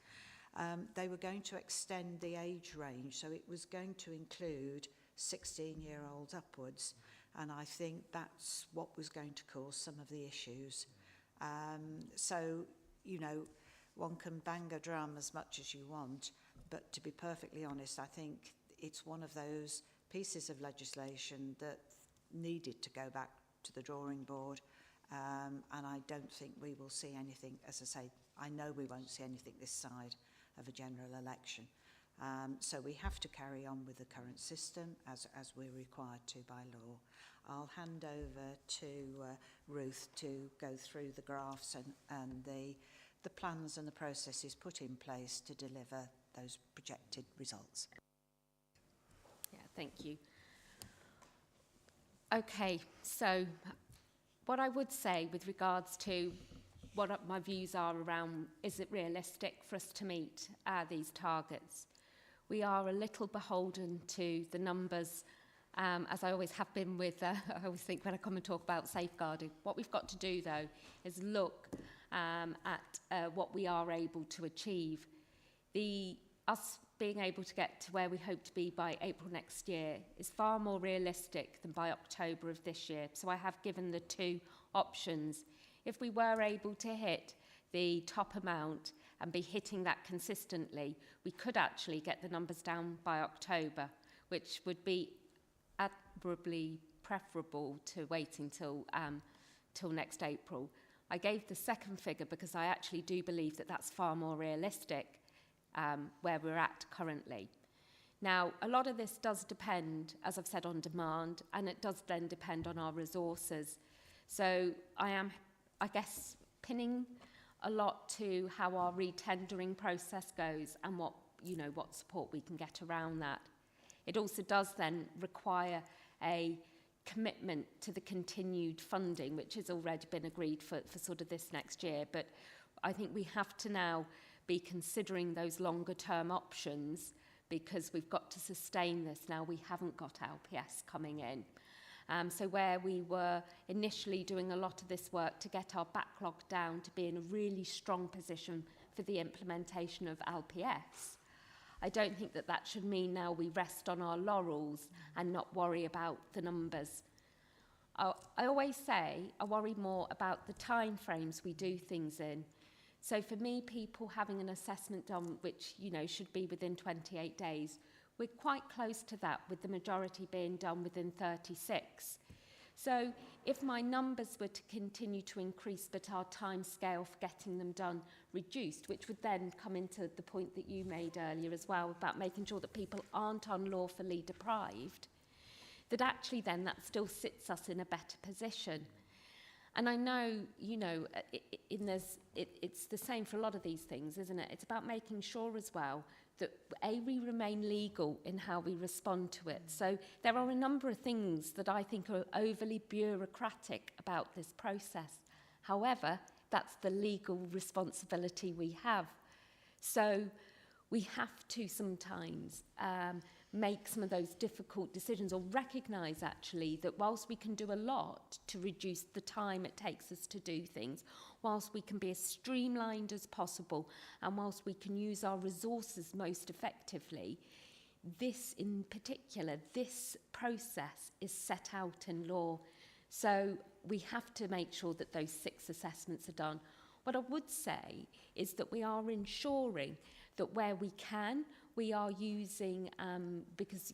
They were going to extend the age range, so it was going to include 16-year-olds upwards, and I think that's what was going to cause some of the issues. So, you know, one can bang a drum as much as you want, but to be perfectly honest, I think it's one of those pieces of legislation that needed to go back to the drawing board, and I don't think we will see anything. As I say, I know we won't see anything this side of a general election. So we have to carry on with the current system as we're required to by law. I'll hand over to Ruth to go through the graphs and the plans and the processes put in place to deliver those projected results. Yeah, thank you. Okay, so what I would say with regards to what my views are around, is it realistic for us to meet these targets? We are a little beholden to the numbers, as I always have been with, I always think when I come and talk about safeguarding. What we've got to do, though, is look at what we are able to achieve. Us being able to get to where we hope to be by April next year is far more realistic than by October of this year. So I have given the two options. If we were able to hit the top amount and be hitting that consistently, we could actually get the numbers down by October, which would be admirably preferable to waiting till next April. I gave the second figure because I actually do believe that that's far more realistic where we're at currently. Now, a lot of this does depend, as I've said, on demand, and it does then depend on our resources. So I am, I guess, pinning a lot to how our re-tendering process goes and what support we can get around that. It also does then require a commitment to the continued funding, which has already been agreed for sort of this next year. But I think we have to now be considering those longer term options, because we've got to sustain this now. We haven't got LPS coming in. So where we were initially doing a lot of this work to get our backlog down to be in a really strong position for the implementation of LPS, I don't think that that should mean now we rest on our laurels and not worry about the numbers. I always say I worry more about the time frames we do things in. So for me, people having an assessment done, which, you know, should be within 28 days, we're quite close to that, with the majority being done within 36. So if my numbers were to continue to increase, but our time scale for getting them done reduced, which would then come into the point that you made earlier as well, about making sure that people aren't unlawfully deprived, that actually then that still sits us in a better position. And I know, you know, it's the same for a lot of these things, isn't it? It's about making sure as well that, A, we remain legal in how we respond to it. So there are a number of things that I think are overly bureaucratic about this process. However, that's the legal responsibility we have. So we have to sometimes make some of those difficult decisions, or recognise actually that whilst we can do a lot to reduce the time it takes us to do things, whilst we can be as streamlined as possible, and whilst we can use our resources most effectively, this in particular, this process is set out in law. So we have to make sure that those 6 assessments are done. What I would say is that we are ensuring that where we can, we are using, because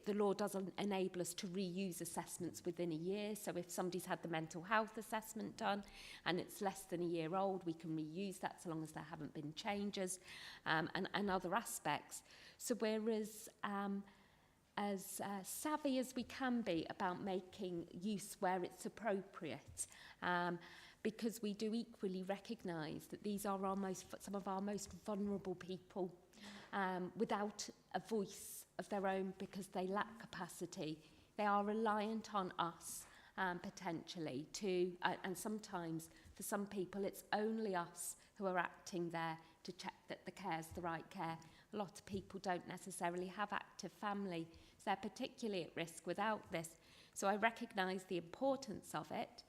the law doesn't enable us to reuse assessments within a year. So if somebody's had the mental health assessment done and it's less than a year old, we can reuse that so long as there haven't been changes, and other aspects. So we're as savvy as we can be about making use where it's appropriate, because we do equally recognise that these are some of our most vulnerable people, without a voice of their own because they lack capacity. They are reliant on us, potentially, and sometimes for some people it's only us who are acting there to check that the care's the right care. A lot of people don't necessarily have active family, so they're particularly at risk without this. So I recognise the importance of it,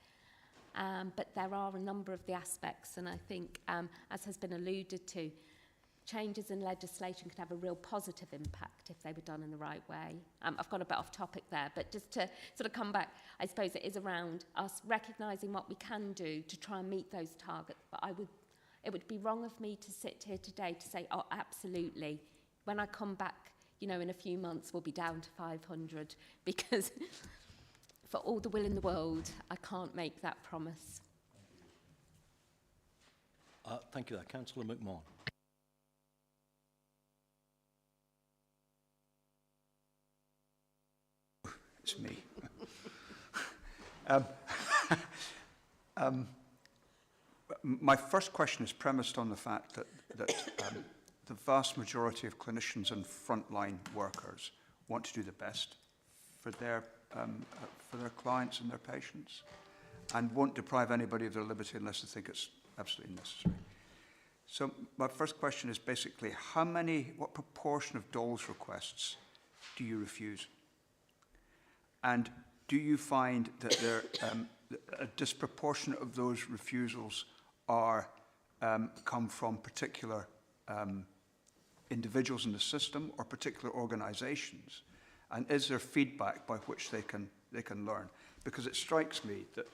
but there are a number of the aspects, and I think, as has been alluded to, changes in legislation could have a real positive impact if they were done in the right way. I've got a bit off topic there, but just to sort of come back, I suppose it is around us recognising what we can do to try and meet those targets. But it would be wrong of me to sit here today to say, oh, absolutely, when I come back, you know, in a few months, we'll be down to 500, because for all the will in the world, I can't make that promise. Thank you, Councillor McMahon. It's me. My first question is premised on the fact that the vast majority of clinicians and frontline workers want to do the best for their clients and their patients, and won't deprive anybody of their liberty unless they think it's absolutely necessary. So my first question is basically, what proportion of DOLS requests do you refuse? And do you find that a disproportionate of those refusals come from particular individuals in the system or particular organisations? And is there feedback by which they can learn? Because it strikes me that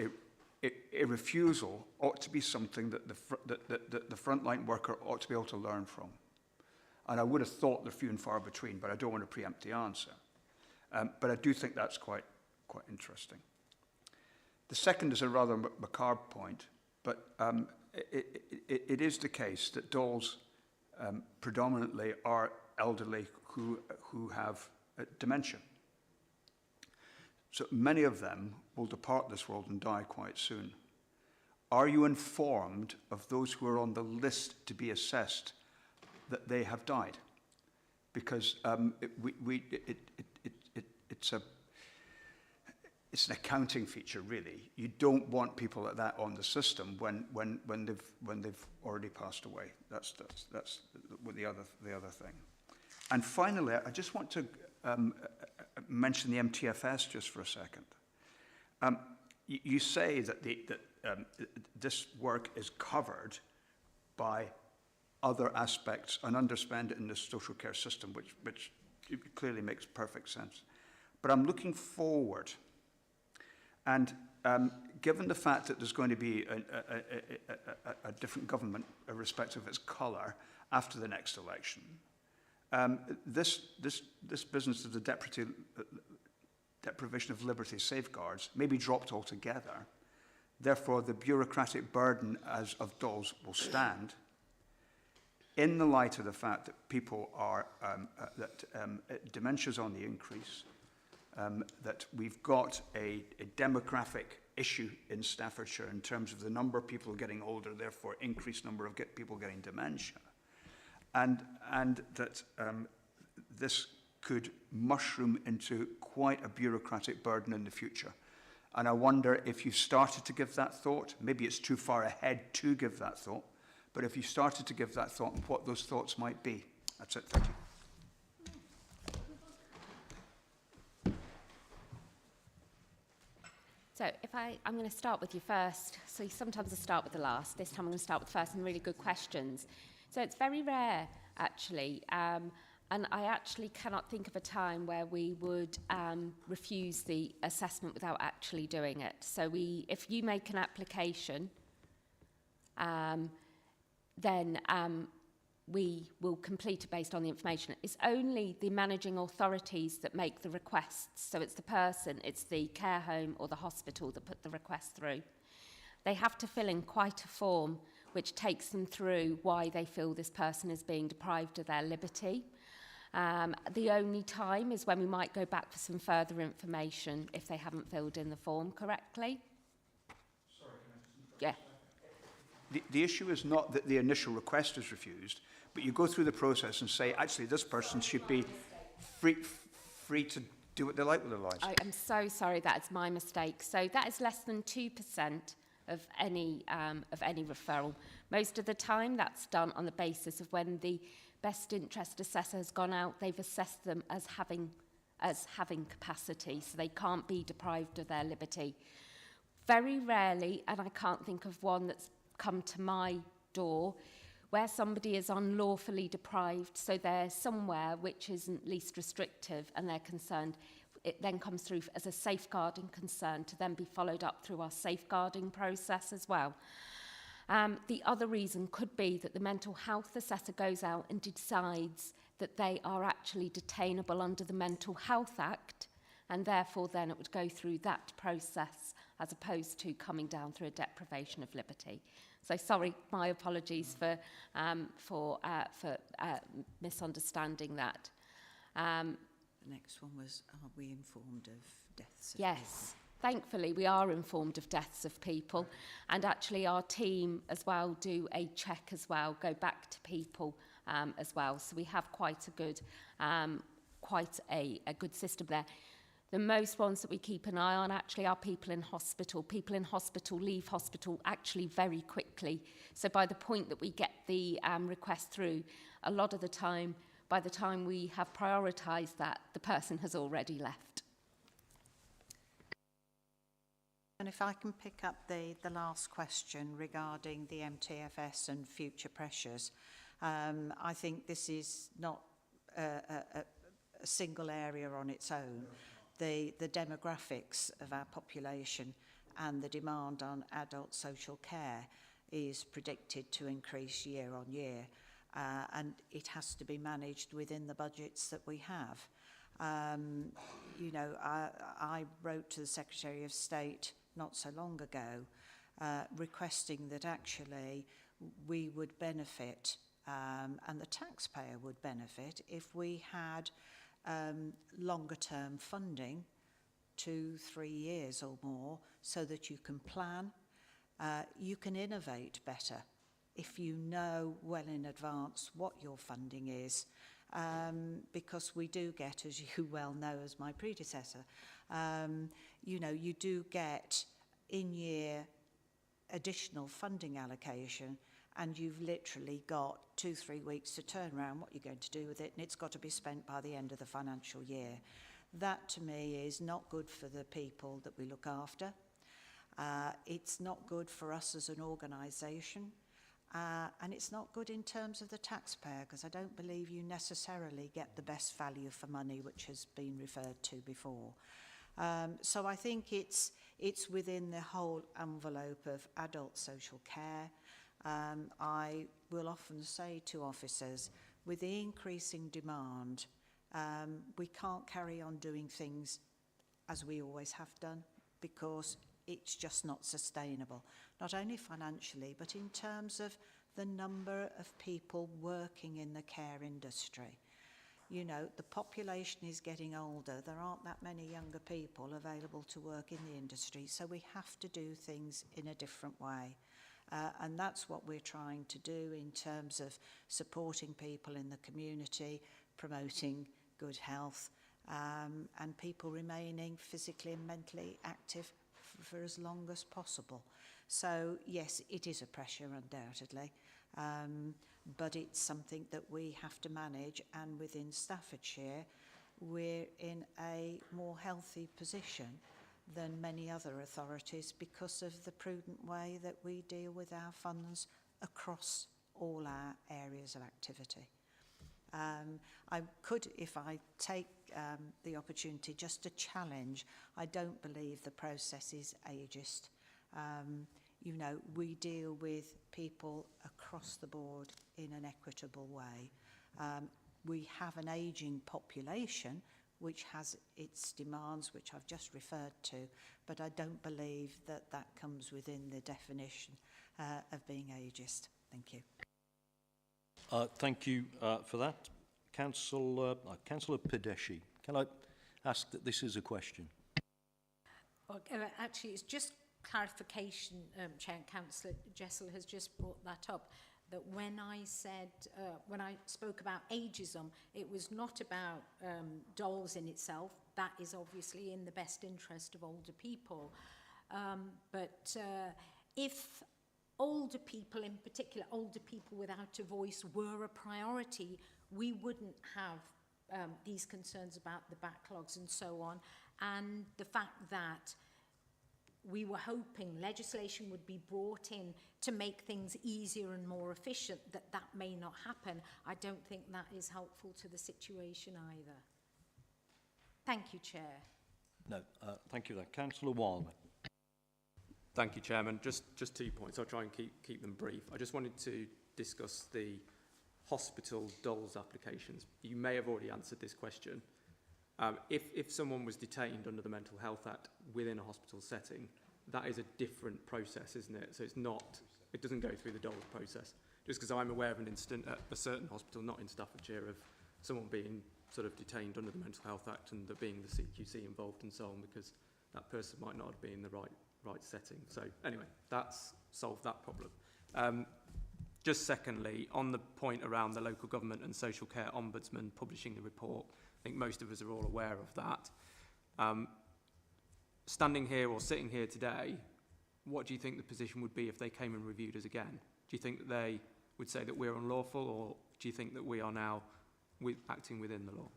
a refusal ought to be something that the frontline worker ought to be able to learn from. And I would have thought they're few and far between, but I don't want to preempt the answer. But I do think that's quite interesting. The second is a rather macabre point, but it is the case that DOLS predominantly are elderly who have dementia. So many of them will depart this world and die quite soon. Are you informed of those who are on the list to be assessed that they have died? Because it's an accounting feature, really. You don't want people like that on the system when they've already passed away. That's the other thing. And finally, I just want to mention the MTFS just for a second. You say that this work is covered by other aspects and underspend in the social care system, which clearly makes perfect sense. But I'm looking forward, and given the fact that there's going to be a different government, irrespective of its colour, after the next election, this business of the deprivation of liberty safeguards may be dropped altogether. Therefore, the bureaucratic burden as of dolls will stand. In the light of the fact that people are, dementia is on the increase, that we've got a demographic issue in Staffordshire in terms of the number of people getting older, therefore increased number of people getting dementia, and that this could mushroom into quite a bureaucratic burden in the future. And I wonder if you've started to give that thought. Maybe it's too far ahead to give that thought, but if you started to give that thought and what those thoughts might be. That's it, thank you. So I'm going to start with you first. So sometimes I start with the last. This time I'm going to start with the first, and really good questions. So it's very rare, actually, and I actually cannot think of a time where we would refuse the assessment without actually doing it. So if you make an application, then we will complete it based on the information. It's only the managing authorities that make the requests. So it's the person, it's the care home or the hospital that put the request through. They have to fill in quite a form which takes them through why they feel this person is being deprived of their liberty. The only time is when we might go back for some further information if they haven't filled in the form correctly. Sorry, can I just Yeah. The issue is not that the initial request is refused, but you go through the process and say, actually, this person should be free to do what they like with their lives. I'm so sorry, that is my mistake. So that is less than 2% of any referral. Most of the time, that's done on the basis of when the best interest assessor has gone out, they've assessed them as having capacity, so they can't be deprived of their liberty. Very rarely, and I can't think of one that's come to my door, where somebody is unlawfully deprived, so they're somewhere which isn't least restrictive and they're concerned, it then comes through as a safeguarding concern to then be followed up through our safeguarding process as well. The other reason could be that the mental health assessor goes out and decides that they are actually detainable under the Mental Health Act, and therefore then it would go through that process as opposed to coming down through a deprivation of liberty. So sorry, my apologies for misunderstanding that. The next one was, are we informed of deaths? Yes, thankfully we are informed of deaths of people, and actually our team as well do a check as well, go back to people as well. So we have quite a good system there. The most ones that we keep an eye on actually are people in hospital. People in hospital leave hospital actually very quickly. So by the point that we get the request through, a lot of the time, by the time we have prioritised that, the person has already left. And if I can pick up the last question regarding the MTFS and future pressures, I think this is not a single area on its own. The demographics of our population and the demand on adult social care is predicted to increase year on year, and it has to be managed within the budgets that we have. You know, I wrote to the Secretary of State not so long ago requesting that actually we would benefit and the taxpayer would benefit if we had longer term funding, 2-3 years or more, so that you can plan, you can innovate better if you know well in advance what your funding is because we do get, as you well know as my predecessor, you know, you do get in-year additional funding allocation, and you've literally got 2-3 weeks to turn around what you're going to do with it, and it's got to be spent by the end of the financial year. That, to me, is not good for the people that we look after. It's not good for us as an organisation, and it's not good in terms of the taxpayer, because I don't believe you necessarily get the best value for money, which has been referred to before. So I think it's within the whole envelope of adult social care. I will often say to officers, with the increasing demand, we can't carry on doing things as we always have done, because it's just not sustainable, not only financially, but in terms of the number of people working in the care industry. You know, the population is getting older. There aren't that many younger people available to work in the industry, so we have to do things in a different way. And that's what we're trying to do in terms of supporting people in the community, promoting good health, and people remaining physically and mentally active for as long as possible. So, yes, it is a pressure, undoubtedly, but it's something that we have to manage, and within Staffordshire, we're in a more healthy position than many other authorities because of the prudent way that we deal with our funds across all our areas of activity. I could, if I take the opportunity, just to challenge, I don't believe the process is ageist. You know, we deal with people across the board in an equitable way. We have an ageing population which has its demands, which I've just referred to, but I don't believe that that comes within the definition of being ageist. Thank you. Thank you for that. Councillor Pedesci, can I ask that this is a question? Well, actually, it's just clarification, Chair, and Councillor Jessel has just brought that up, that when I said, when I spoke about ageism, it was not about dolls in itself. That is obviously in the best interest of older people. But if older people, in particular older people without a voice, were a priority, we wouldn't have these concerns about the backlogs and so on. And the fact that we were hoping legislation would be brought in to make things easier and more efficient, that may not happen. I don't think that is helpful to the situation either. Thank you, Chair. No, thank you for that. Councillor Wilder. Thank you, Chairman. Just 2 points. I'll try and keep them brief. I just wanted to discuss the hospital dolls applications. You may have already answered this question. If someone was detained under the Mental Health Act within a hospital setting, that is a different process, isn't it? So it doesn't go through the dolls process. Just because I'm aware of an incident at a certain hospital, not in Staffordshire, of someone being sort of detained under the Mental Health Act and there being the CQC involved and so on, because that person might not have been in the right setting. So anyway, that's solved that problem. Just secondly, on the point around the local government and social care ombudsman publishing the report, I think most of us are all aware of that. Standing here or sitting here today, what do you think the position would be if they came and reviewed us again? Do you think that they would say that we're unlawful, or do you think that we are now acting within the law?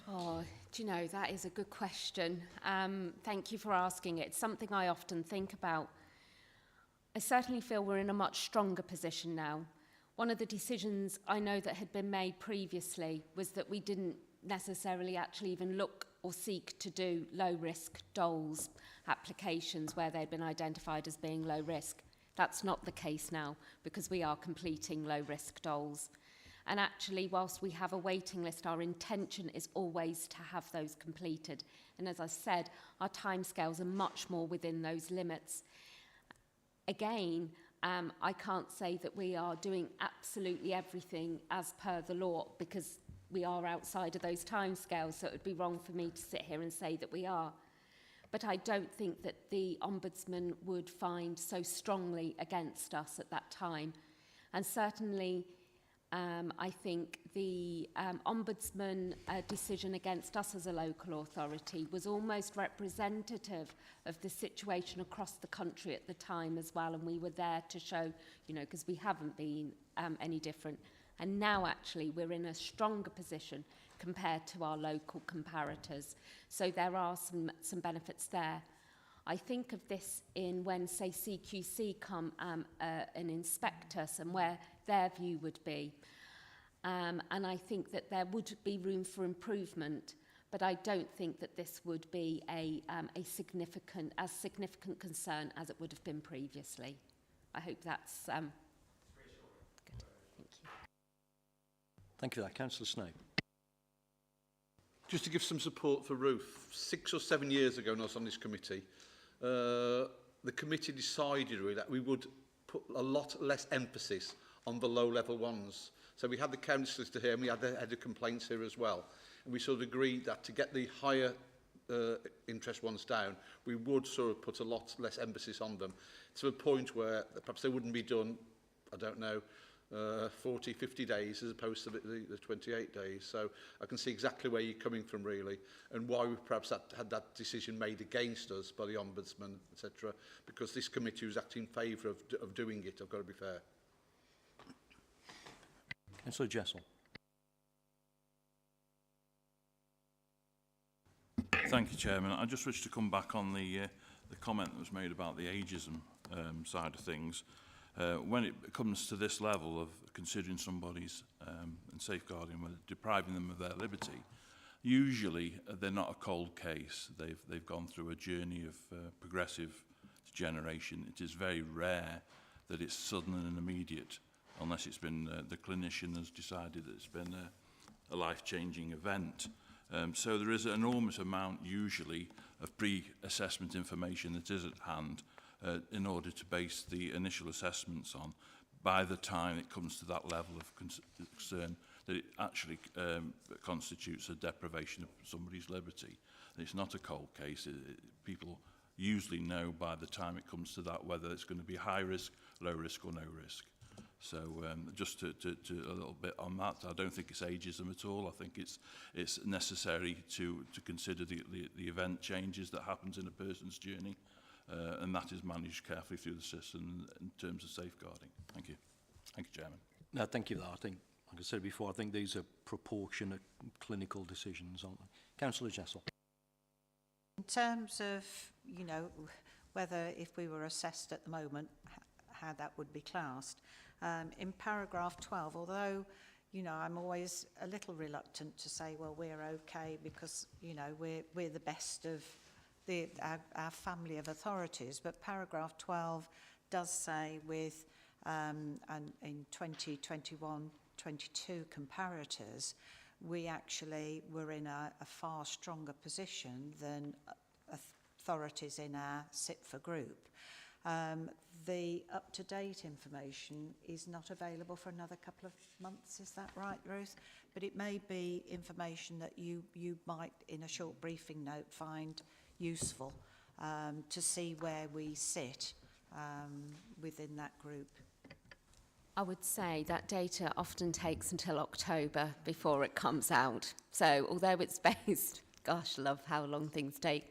Oh, do you know, that is a good question. Thank you for asking it. It's something I often think about. I certainly feel we're in a much stronger position now. One of the decisions I know that had been made previously was that we didn't necessarily actually even look or seek to do low-risk dolls applications where they'd been identified as being low risk. That's not the case now, because we are completing low-risk dolls. And actually, whilst we have a waiting list, our intention is always to have those completed. And as I said, our timescales are much more within those limits. Again, I can't say that we are doing absolutely everything as per the law, because we are outside of those timescales, so it would be wrong for me to sit here and say that we are. But I don't think that the Ombudsman would find so strongly against us at that time. And certainly, I think the Ombudsman decision against us as a local authority was almost representative of the situation across the country at the time as well. And we were there to show, you know, because we haven't been any different. And now actually we're in a stronger position compared to our local comparators. So there are some benefits there. I think of this in when, say, CQC come and inspect us and where their view would be. And I think that there would be room for improvement, but I don't think that this would be a significant concern as it would have been previously. I hope that's good. Thank you. Thank you for that. Councillor Snape. Just to give some support for Ruth, 6 or 7 years ago when I was on this committee, the committee decided really that we would put a lot less emphasis on the low-level ones. So we had the county solicitor here and we had the head of complaints here as well. And we sort of agreed that to get the higher interest ones down, we would sort of put a lot less emphasis on them to a point where perhaps they wouldn't be done, I don't know, 40, 50 days as opposed to the 28 days. So I can see exactly where you're coming from really and why we perhaps had that decision made against us by the Ombudsman, etc. Because this committee was acting in favour of doing it, I've got to be fair. Councillor Jessel. Thank you, Chairman. I just wish to come back on the comment that was made about the ageism side of things. When it comes to this level of considering somebody's and safeguarding, depriving them of their liberty, usually they're not a cold case. They've gone through a journey of progressive degeneration. It is very rare that it's sudden and immediate, unless it's been the clinician has decided that it's been a life-changing event. So there is an enormous amount usually of pre-assessment information that is at hand in order to base the initial assessments on by the time it comes to that level of concern that it actually constitutes a deprivation of somebody's liberty. And it's not a cold case. People usually know by the time it comes to that whether it's going to be high risk, low risk or no risk. So just to a little bit on that, I don't think it's ageism at all. I think it's necessary to consider the event changes that happens in a person's journey. And that is managed carefully through the system in terms of safeguarding. Thank you. Thank you, Chairman. No, thank you for that. I think, like I said before, I think these are proportionate clinical decisions, aren't they? Councillor Jessel. In terms of, you know, whether if we were assessed at the moment, how that would be classed. In paragraph 12, although, you know, I'm always a little reluctant to say, well, we're okay because, you know, we're the best of our family of authorities, but paragraph 12 does say with and in 2021-22 comparators, we actually were in a far stronger position than authorities in our SITFA group. The up-to-date information is not available for another couple of months, is that right, Ruth? But it may be information that you might, in a short briefing note, find useful to see where we sit within that group. I would say that data often takes until October before it comes out. So although it's based, gosh, love how long things take.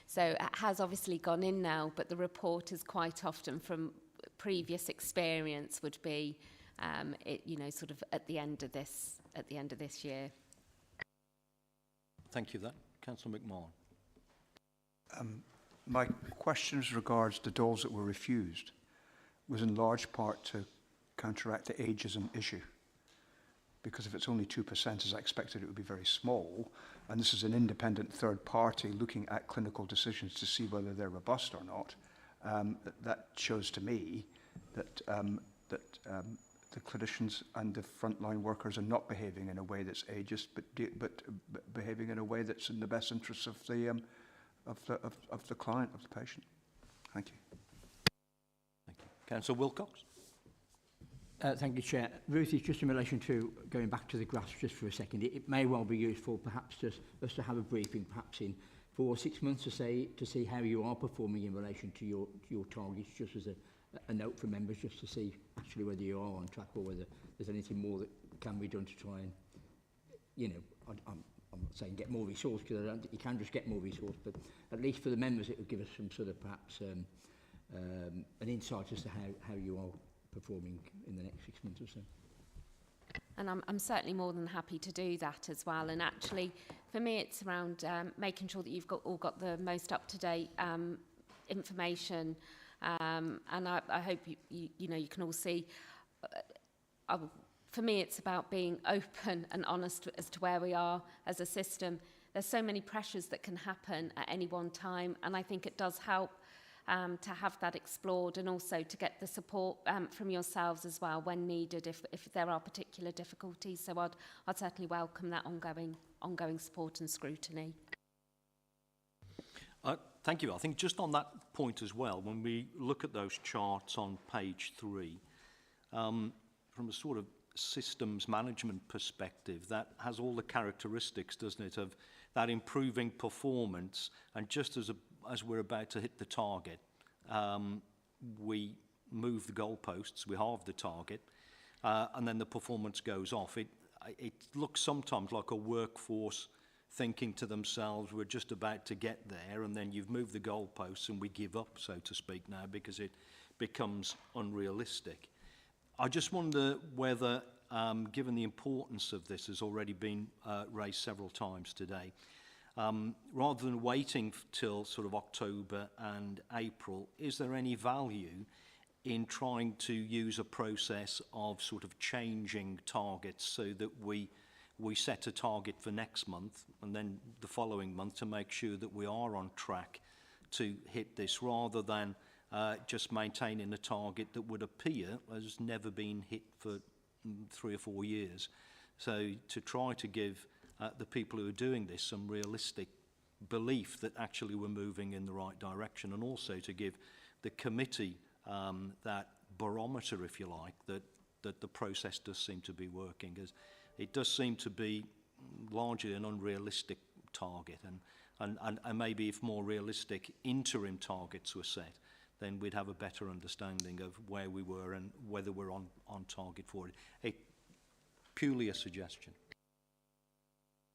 So it has obviously gone in now, but the report is quite often from previous experience would be, you know, sort of at the end of this year. Thank you for that. Councillor McMahon. My question as regards the dolls that were refused was in large part to counteract the ageism issue. Because if it's only 2%, as I expected, it would be very small. And this is an independent third party looking at clinical decisions to see whether they're robust or not. That shows to me that the clinicians and the frontline workers are not behaving in a way that's ageist, but behaving in a way that's in the best interests of the client, of the patient. Thank you. Thank you. Councillor Wilcox. Thank you, Chair. Ruth, it's just in relation to going back to the graphs just for a second. It may well be useful perhaps just us to have a briefing perhaps in 4 or 6 months to see how you are performing in relation to your targets, just as a note from members just to see actually whether you are on track or whether there's anything more that can be done to try and, you know, I'm not saying get more resource, because I don't think you can just get more resource, but at least for the members it would give us some sort of perhaps an insight as to how you are performing in the next 6 months or so. And I'm certainly more than happy to do that as well. And actually, for me, it's around making sure that you've all got the most up-to-date information. And I hope you know, you can all see. For me, it's about being open and honest as to where we are as a system. There's so many pressures that can happen at any one time, and I think it does help to have that explored, and also to get the support from yourselves as well when needed if there are particular difficulties. So I'd certainly welcome that ongoing support and scrutiny. Thank you. I think just on that point as well, when we look at those charts on page 3, from a sort of systems management perspective, that has all the characteristics, doesn't it, of that improving performance. And just as we're about to hit the target, we move the goalposts, we halve the target, and then the performance goes off. It looks sometimes like a workforce thinking to themselves, we're just about to get there, and then you've moved the goalposts and we give up, so to speak, now because it becomes unrealistic. I just wonder whether, given the importance of this has already been raised several times today, rather than waiting till sort of October and April, is there any value in trying to use a process of sort of changing targets so that we set a target for next month and then the following month to make sure that we are on track to hit this, rather than just maintaining a target that would appear has never been hit for 3 or 4 years. So to try to give the people who are doing this some realistic belief that actually we're moving in the right direction, and also to give the committee that barometer, if you like, that the process does seem to be working. As it does seem to be largely an unrealistic target, and maybe if more realistic interim targets were set, then we'd have a better understanding of where we were and whether we're on target for it. Purely a suggestion.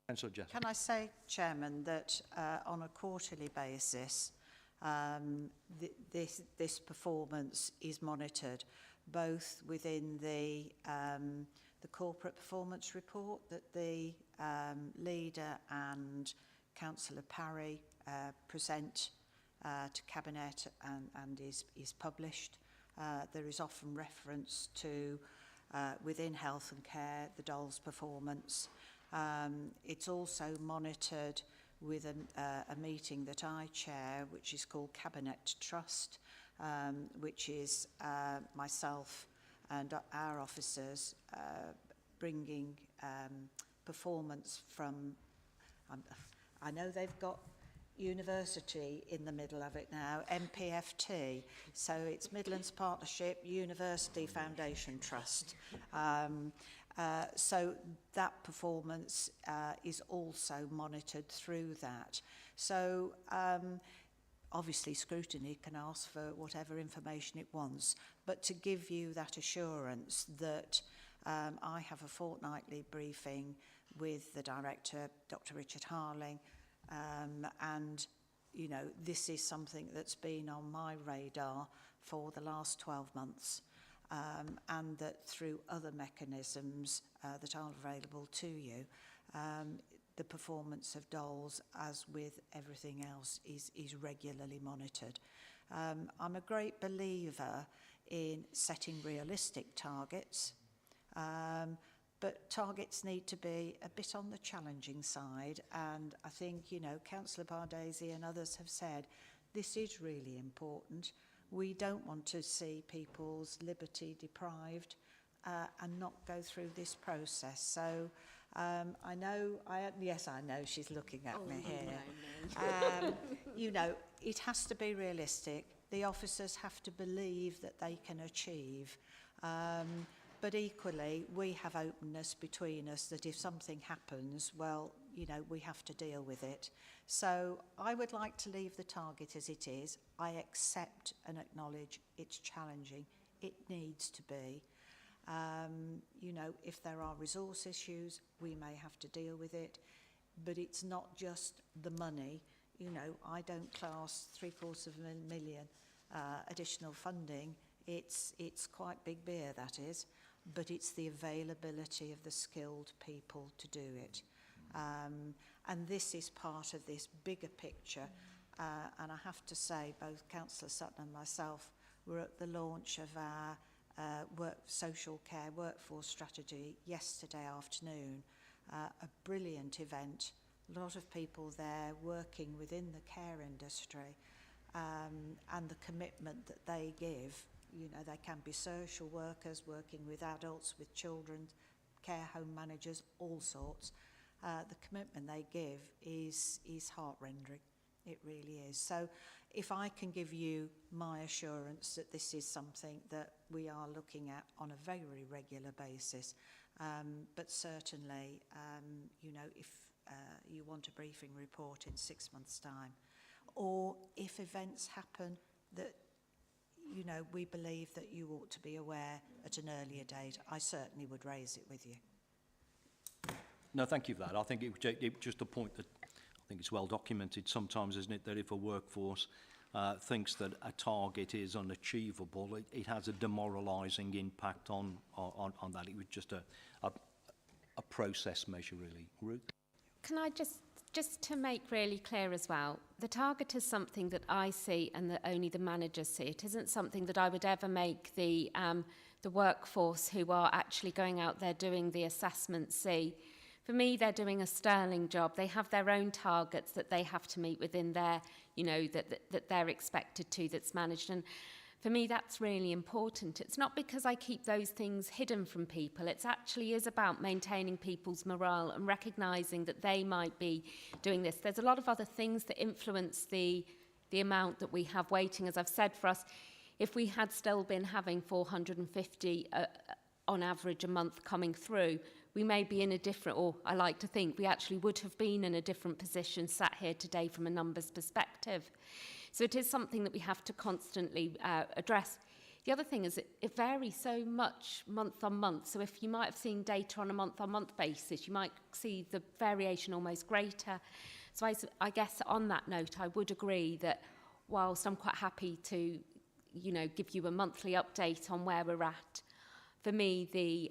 Can I say, Chairman, that on a quarterly basis, this performance is monitored, both within the corporate performance report that the leader and Councillor Parry present to Cabinet and is published. There is often reference to, within health and care, the DOL's performance. It's also monitored with a meeting that I chair, which is called Cabinet Trust, which is myself and our officers bringing performance from, I know they've got university in the middle of it now, MPFT, so it's Midlands Partnership University Foundation Trust. So that performance is also monitored through that. So obviously Scrutiny can ask for whatever information it wants, but to give you that assurance that I have a fortnightly briefing with the director, Dr. Richard Harling, and you know, this is something that's been on my radar for the last 12 months. And that through other mechanisms that are available to you, the performance of DOLS, as with everything else, is regularly monitored. I'm a great believer in setting realistic targets, but targets need to be a bit on the challenging side. And I think, you know, Councillor Bardesi and others have said, this is really important. We don't want to see people's liberty deprived and not go through this process. So I know, yes, I know she's looking at me here. No. You know, it has to be realistic. The officers have to believe that they can achieve. But equally, we have openness between us that if something happens, well, you know, we have to deal with it. So I would like to leave the target as it is. I accept and acknowledge it's challenging. It needs to be. You know, if there are resource issues, we may have to deal with it. But it's not just the money. You know, I don't class $750,000 additional funding. It's quite big beer, that is. But it's the availability of the skilled people to do it. And this is part of this bigger picture. And I have to say, both Councillor Sutton and myself were at the launch of our social care workforce strategy yesterday afternoon. A brilliant event. A lot of people there working within the care industry, and the commitment that they give. You know, they can be social workers working with adults, with children, care home managers, all sorts. The commitment they give is heart-rending. It really is. So if I can give you my assurance that this is something that we are looking at on a very regular basis, but certainly, you know, if you want a briefing report in 6 months' time, or if events happen that, you know, we believe that you ought to be aware at an earlier date, I certainly would raise it with you. No, thank you for that. I think it just a point that I think it's well documented sometimes, isn't it, that if a workforce thinks that a target is unachievable, it has a demoralising impact on that. It was just a process measure, really. Ruth? Can I just to make really clear as well, the target is something that I see and that only the managers see. It isn't something that I would ever make the workforce who are actually going out there doing the assessment see. For me, they're doing a sterling job. They have their own targets that they have to meet within their, you know, that they're expected to, that's managed. And for me, that's really important. It's not because I keep those things hidden from people. It actually is about maintaining people's morale and recognising that they might be doing this. There's a lot of other things that influence the amount that we have waiting. As I've said, for us, if we had still been having 450 on average a month coming through, we may be in a different, or I like to think we actually would have been in a different position sat here today from a numbers perspective. So it is something that we have to constantly address. The other thing is it varies so much month on month. So if you might have seen data on a month-on-month basis, you might see the variation almost greater. So I guess on that note, I would agree that whilst I'm quite happy to, you know, give you a monthly update on where we're at, for me,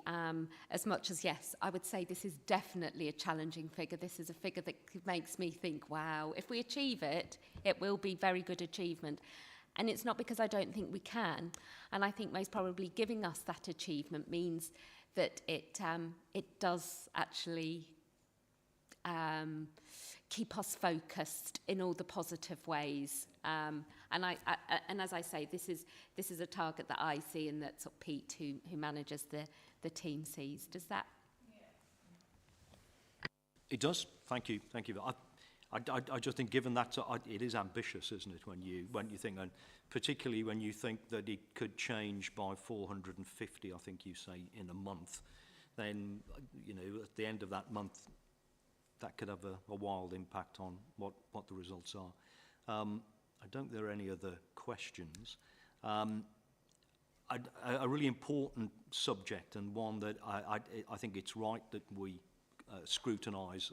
as much as, yes, I would say this is definitely a challenging figure. This is a figure that makes me think, wow, if we achieve it, it will be very good achievement. And it's not because I don't think we can. And I think most probably giving us that achievement means that it does actually keep us focused in all the positive ways. And as I say, this is a target that I see and that sort of Pete, who manages the team, sees. Does that? It does. Thank you. Thank you. I just think, given that it is ambitious, isn't it, when you think, and particularly when you think that it could change by 450, I think you say, in a month, then, you know, at the end of that month, that could have a wild impact on what the results are. I don't think there are any other questions. A really important subject, and one that I think it's right that we scrutinise.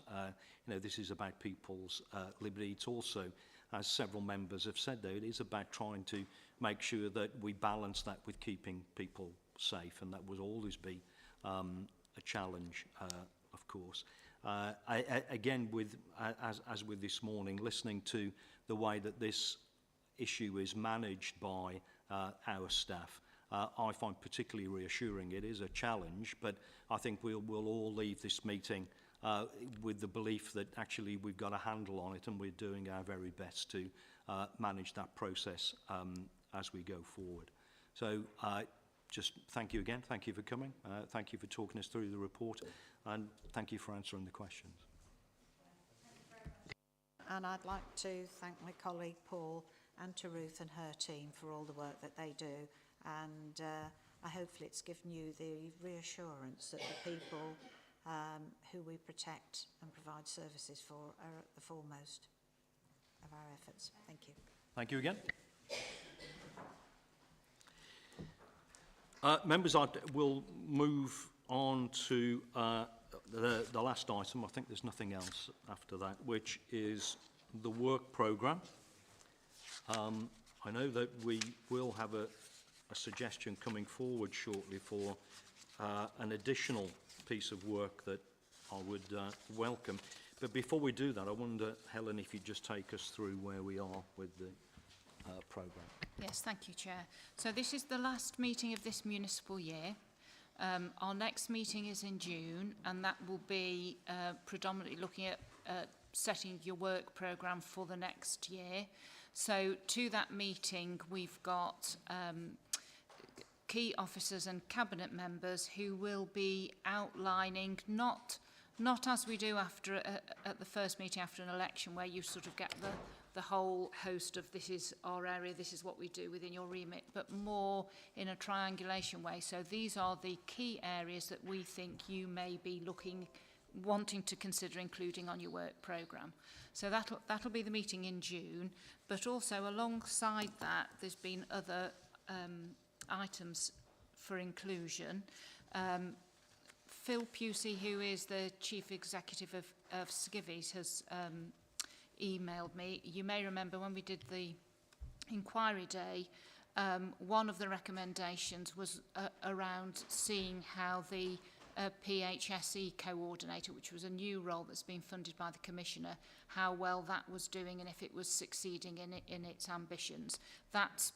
You know, this is about people's liberty. It's also, as several members have said, though, it is about trying to make sure that we balance that with keeping people safe, and that would always be a challenge, of course. Again, as with this morning, listening to the way that this issue is managed by our staff, I find particularly reassuring. It is a challenge, but I think we'll all leave this meeting with the belief that actually we've got a handle on it and we're doing our very best to manage that process as we go forward. So just thank you again. Thank you for coming. Thank you for talking us through the report, and thank you for answering the questions. And I'd like to thank my colleague Paul and to Ruth and her team for all the work that they do. And hopefully it's given you the reassurance that the people who we protect and provide services for are at the foremost of our efforts. Thank you. Thank you again. Members, I will move on to the last item. I think there's nothing else after that, which is the work programme. I know that we will have a suggestion coming forward shortly for an additional piece of work that I would welcome. But before we do that, I wonder, Helen, if you'd just take us through where we are with the programme. Yes, thank you, Chair. So this is the last meeting of this municipal year. Our next meeting is in June, and that will be predominantly looking at setting your work programme for the next year. So to that meeting, we've got key officers and cabinet members who will be outlining not as we do after at the first meeting after an election, where you sort of get the whole host of this is our area, this is what we do within your remit, but more in a triangulation way. So these are the key areas that we think you may be wanting to consider including on your work programme. So that'll be the meeting in June, but also alongside that there's been other items for inclusion. Phil Pusey, who is the Chief Executive of Skivvies, has emailed me. You may remember when we did the inquiry day, one of the recommendations was around seeing how the PHSE coordinator, which was a new role that's been funded by the Commissioner, how well that was doing and if it was succeeding in its ambitions. That's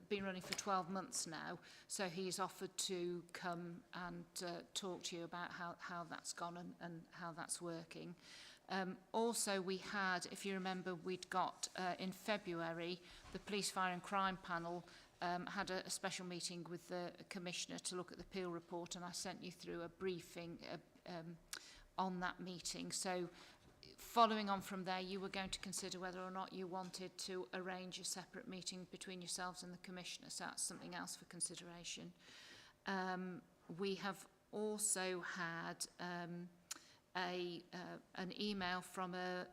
been running for 12 months now, so he's offered to come and talk to you about how that's gone and how that's working. Also, we had, if you remember, we'd got in February, the Police, Fire and Crime panel had a special meeting with the Commissioner to look at the Peel report, and I sent you through a briefing on that meeting. So following on from there, you were going to consider whether or not you wanted to arrange a separate meeting between yourselves and the Commissioner, so that's something else for consideration. We have also had an email from a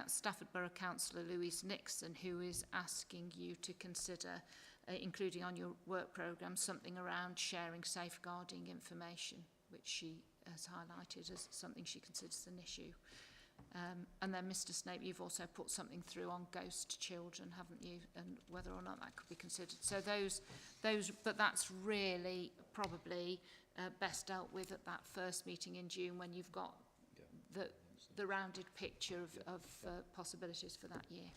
Stafford Borough Councillor, Louise Nixon, who is asking you to consider including on your work programme something around sharing safeguarding information, which she has highlighted as something she considers an issue. And then Mr Snape, you've also put something through on ghost children, haven't you, and whether or not that could be considered. So but that's really probably best dealt with at that first meeting in June, when you've got the rounded picture of possibilities for that year.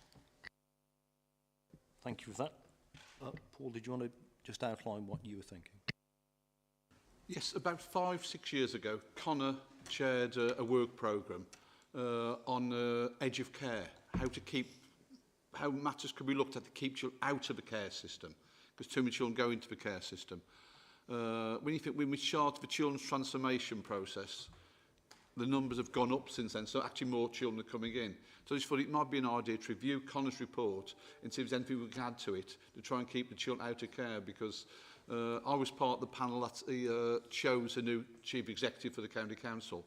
Thank you for that. Paul, did you want to just outline what you were thinking? Yes, about 5-6 years ago, Connor chaired a work programme on edge of care, how matters could be looked at to keep children out of the care system, because too many children go into the care system. When we started the children's transformation process, the numbers have gone up since then, so actually more children are coming in. So I just thought it might be an idea to review Connor's report and see if there's anything we can add to it to try and keep the children out of care, because I was part of the panel that chose a new chief executive for the county council.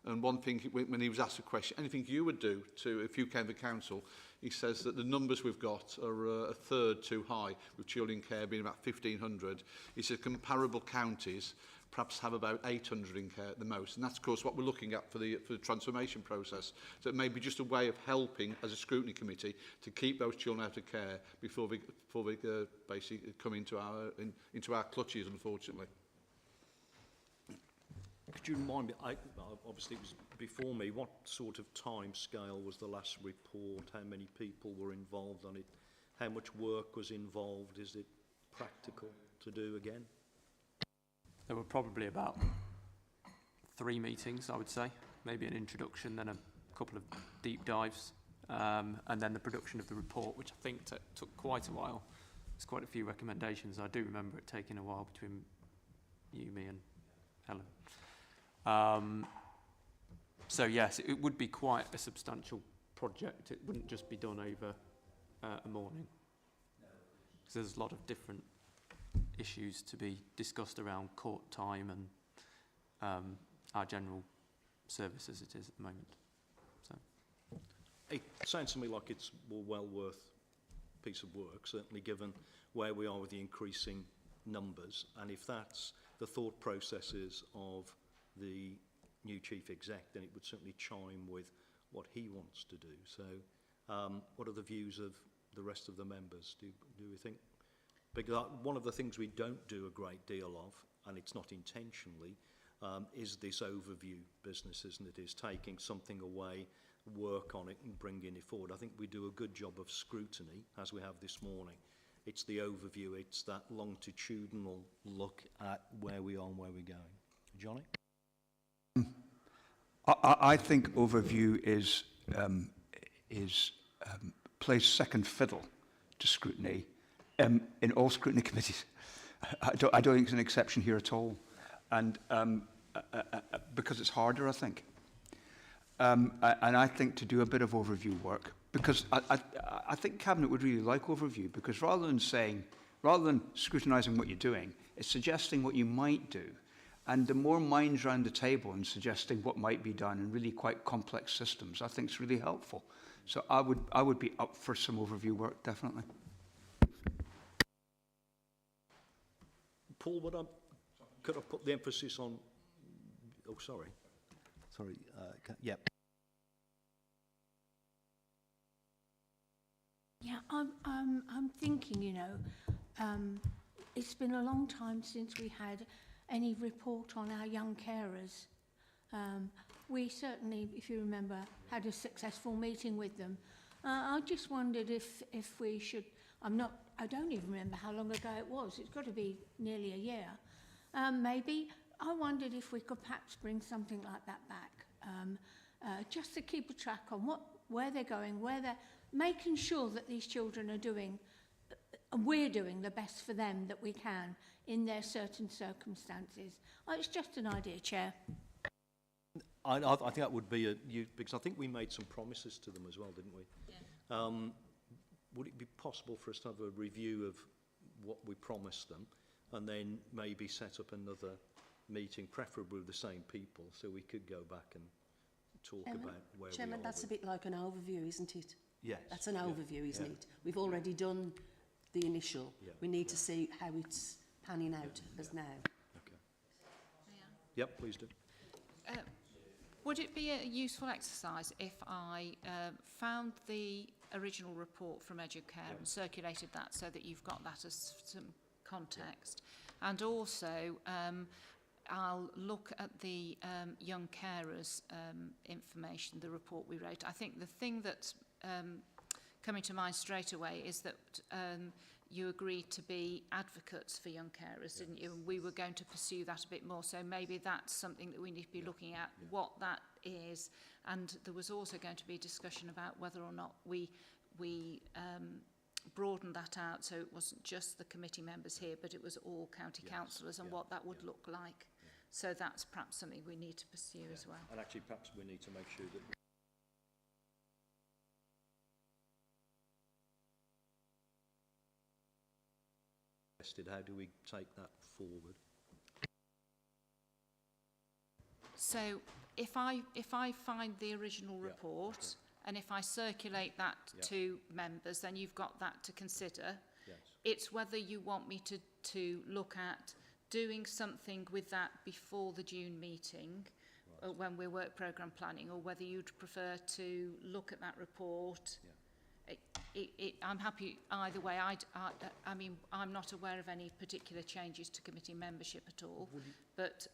And one thing, when he was asked a question, anything you would do if you came to council, he says that the numbers we've got are a third too high, with children in care being about 1,500. He said comparable counties perhaps have about 800 in care at the most. And that's, of course, what we're looking at for the transformation process. So it may be just a way of helping, as a scrutiny committee, to keep those children out of care before they basically come into our clutches, unfortunately. Could you remind me, obviously it was before me, what sort of time scale was the last report? How many people were involved on it? How much work was involved? Is it practical to do again? There were probably about 3 meetings, I would say. Maybe an introduction, then a couple of deep dives, and then the production of the report, which I think took quite a while. There's quite a few recommendations. I do remember it taking a while between you, me and Helen. So yes, it would be quite a substantial project. It wouldn't just be done over a morning. Because there's a lot of different issues to be discussed around court time our general service as it is at the moment. So. It sounds to me like it's well worth a piece of work, certainly given where we are with the increasing numbers, and if that's the thought processes of the new chief exec, then it would certainly chime with what he wants to do. So what are the views of the rest of the members, do we think? Because one of the things we don't do a great deal of, and it's not intentionally, is this overview business, isn't it? Is taking something away, work on it and bringing it forward. I think we do a good job of scrutiny, as we have this morning. It's the overview, it's that longitudinal look at where we are and where we're going. Johnny? I think overview plays second fiddle to scrutiny in all scrutiny committees. I don't think it's an exception here at all, and because it's harder, I think. And I think to do a bit of overview work, because I think Cabinet would really like overview, because rather than scrutinising what you're doing, it's suggesting what you might do. And the more minds around the table and suggesting what might be done in really quite complex systems, I think is really helpful. So I would be up for some overview work, definitely. Paul, could I put the emphasis on? Oh, sorry. Yeah. Yeah, I'm thinking, you know, it's been a long time since we had any report on our young carers. We certainly, if you remember, had a successful meeting with them. I just wondered if we should, I don't even remember how long ago it was. It's got to be nearly a year. Maybe, I wondered if we could perhaps bring something like that back, just to keep a track on where they're going, making sure that these children are doing, we're doing the best for them that we can in their certain circumstances. It's just an idea, Chair. I think that would be because I think we made some promises to them as well, didn't we? Yeah. Would it be possible for us to have a review of what we promised them, and then maybe set up another meeting, preferably with the same people, so we could go back and talk about where Chairman, we are? that's a bit like an overview, isn't it? Yes. That's an overview, isn't it? We've already done the initial. Yeah. We need to see how it's panning out as now. Okay. Yep, please do. Would it be a useful exercise if I found the original report from Educare and circulated that so that you've got that as some context? And also, I'll look at the young carers information, the report we wrote. I think the thing that's coming to mind straight away is that you agreed to be advocates for young carers, didn't you? And we were going to pursue that a bit more. So maybe that's something that we need to be looking at, what that is. And there was also going to be a discussion about whether or not we broadened that out so it wasn't just the committee members here, but it was all county councillors and what that would look like. So that's perhaps something we need to pursue as well. And actually, perhaps we need to make sure that how do we take that forward? So if I find the original report and if I circulate that to members, then you've got that to consider. Yes. It's whether you want me to look at doing something with that before the June meeting, when we're work programme planning, or whether you'd prefer to look at that report. I'm happy either way. I mean, I'm not aware of any particular changes to committee membership at all, but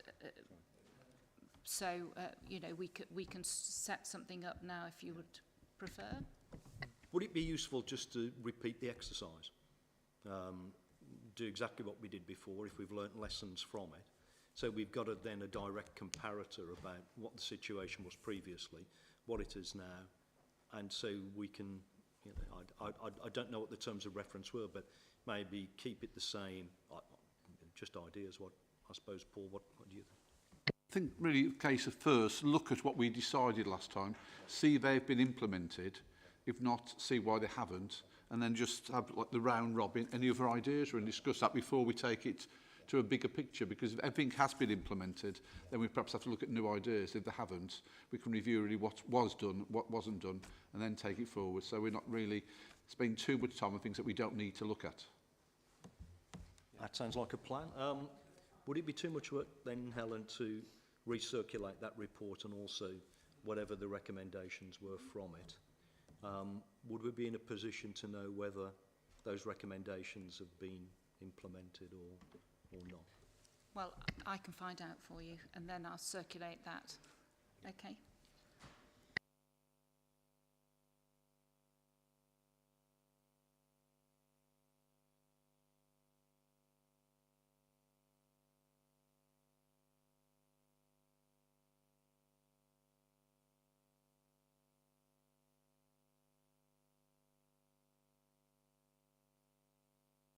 so you know, we can set something up now if you would prefer. Would it be useful just to repeat the exercise? Do exactly what we did before if we've learnt lessons from it. So we've got then a direct comparator about what the situation was previously, what it is now, and so we can, you know, I don't know what the terms of reference were, but maybe keep it the same. Just ideas. What I suppose, Paul. What do you think? I think really a case of first look at what we decided last time, see if they've been implemented. If not, see why they haven't, and then just have like the round robin. Any other ideas, and discuss that before we take it to a bigger picture, because if everything has been implemented, then we perhaps have to look at new ideas. If they haven't, we can review really what was done, what wasn't done, and then take it forward. So we're not really spending too much time on things that we don't need to look at. That sounds like a plan. Would it be too much work then, Helen, to recirculate that report and also whatever the recommendations were from it? Would we be in a position to know whether those recommendations have been implemented or not? Well, I can find out for you and then I'll circulate that. Okay.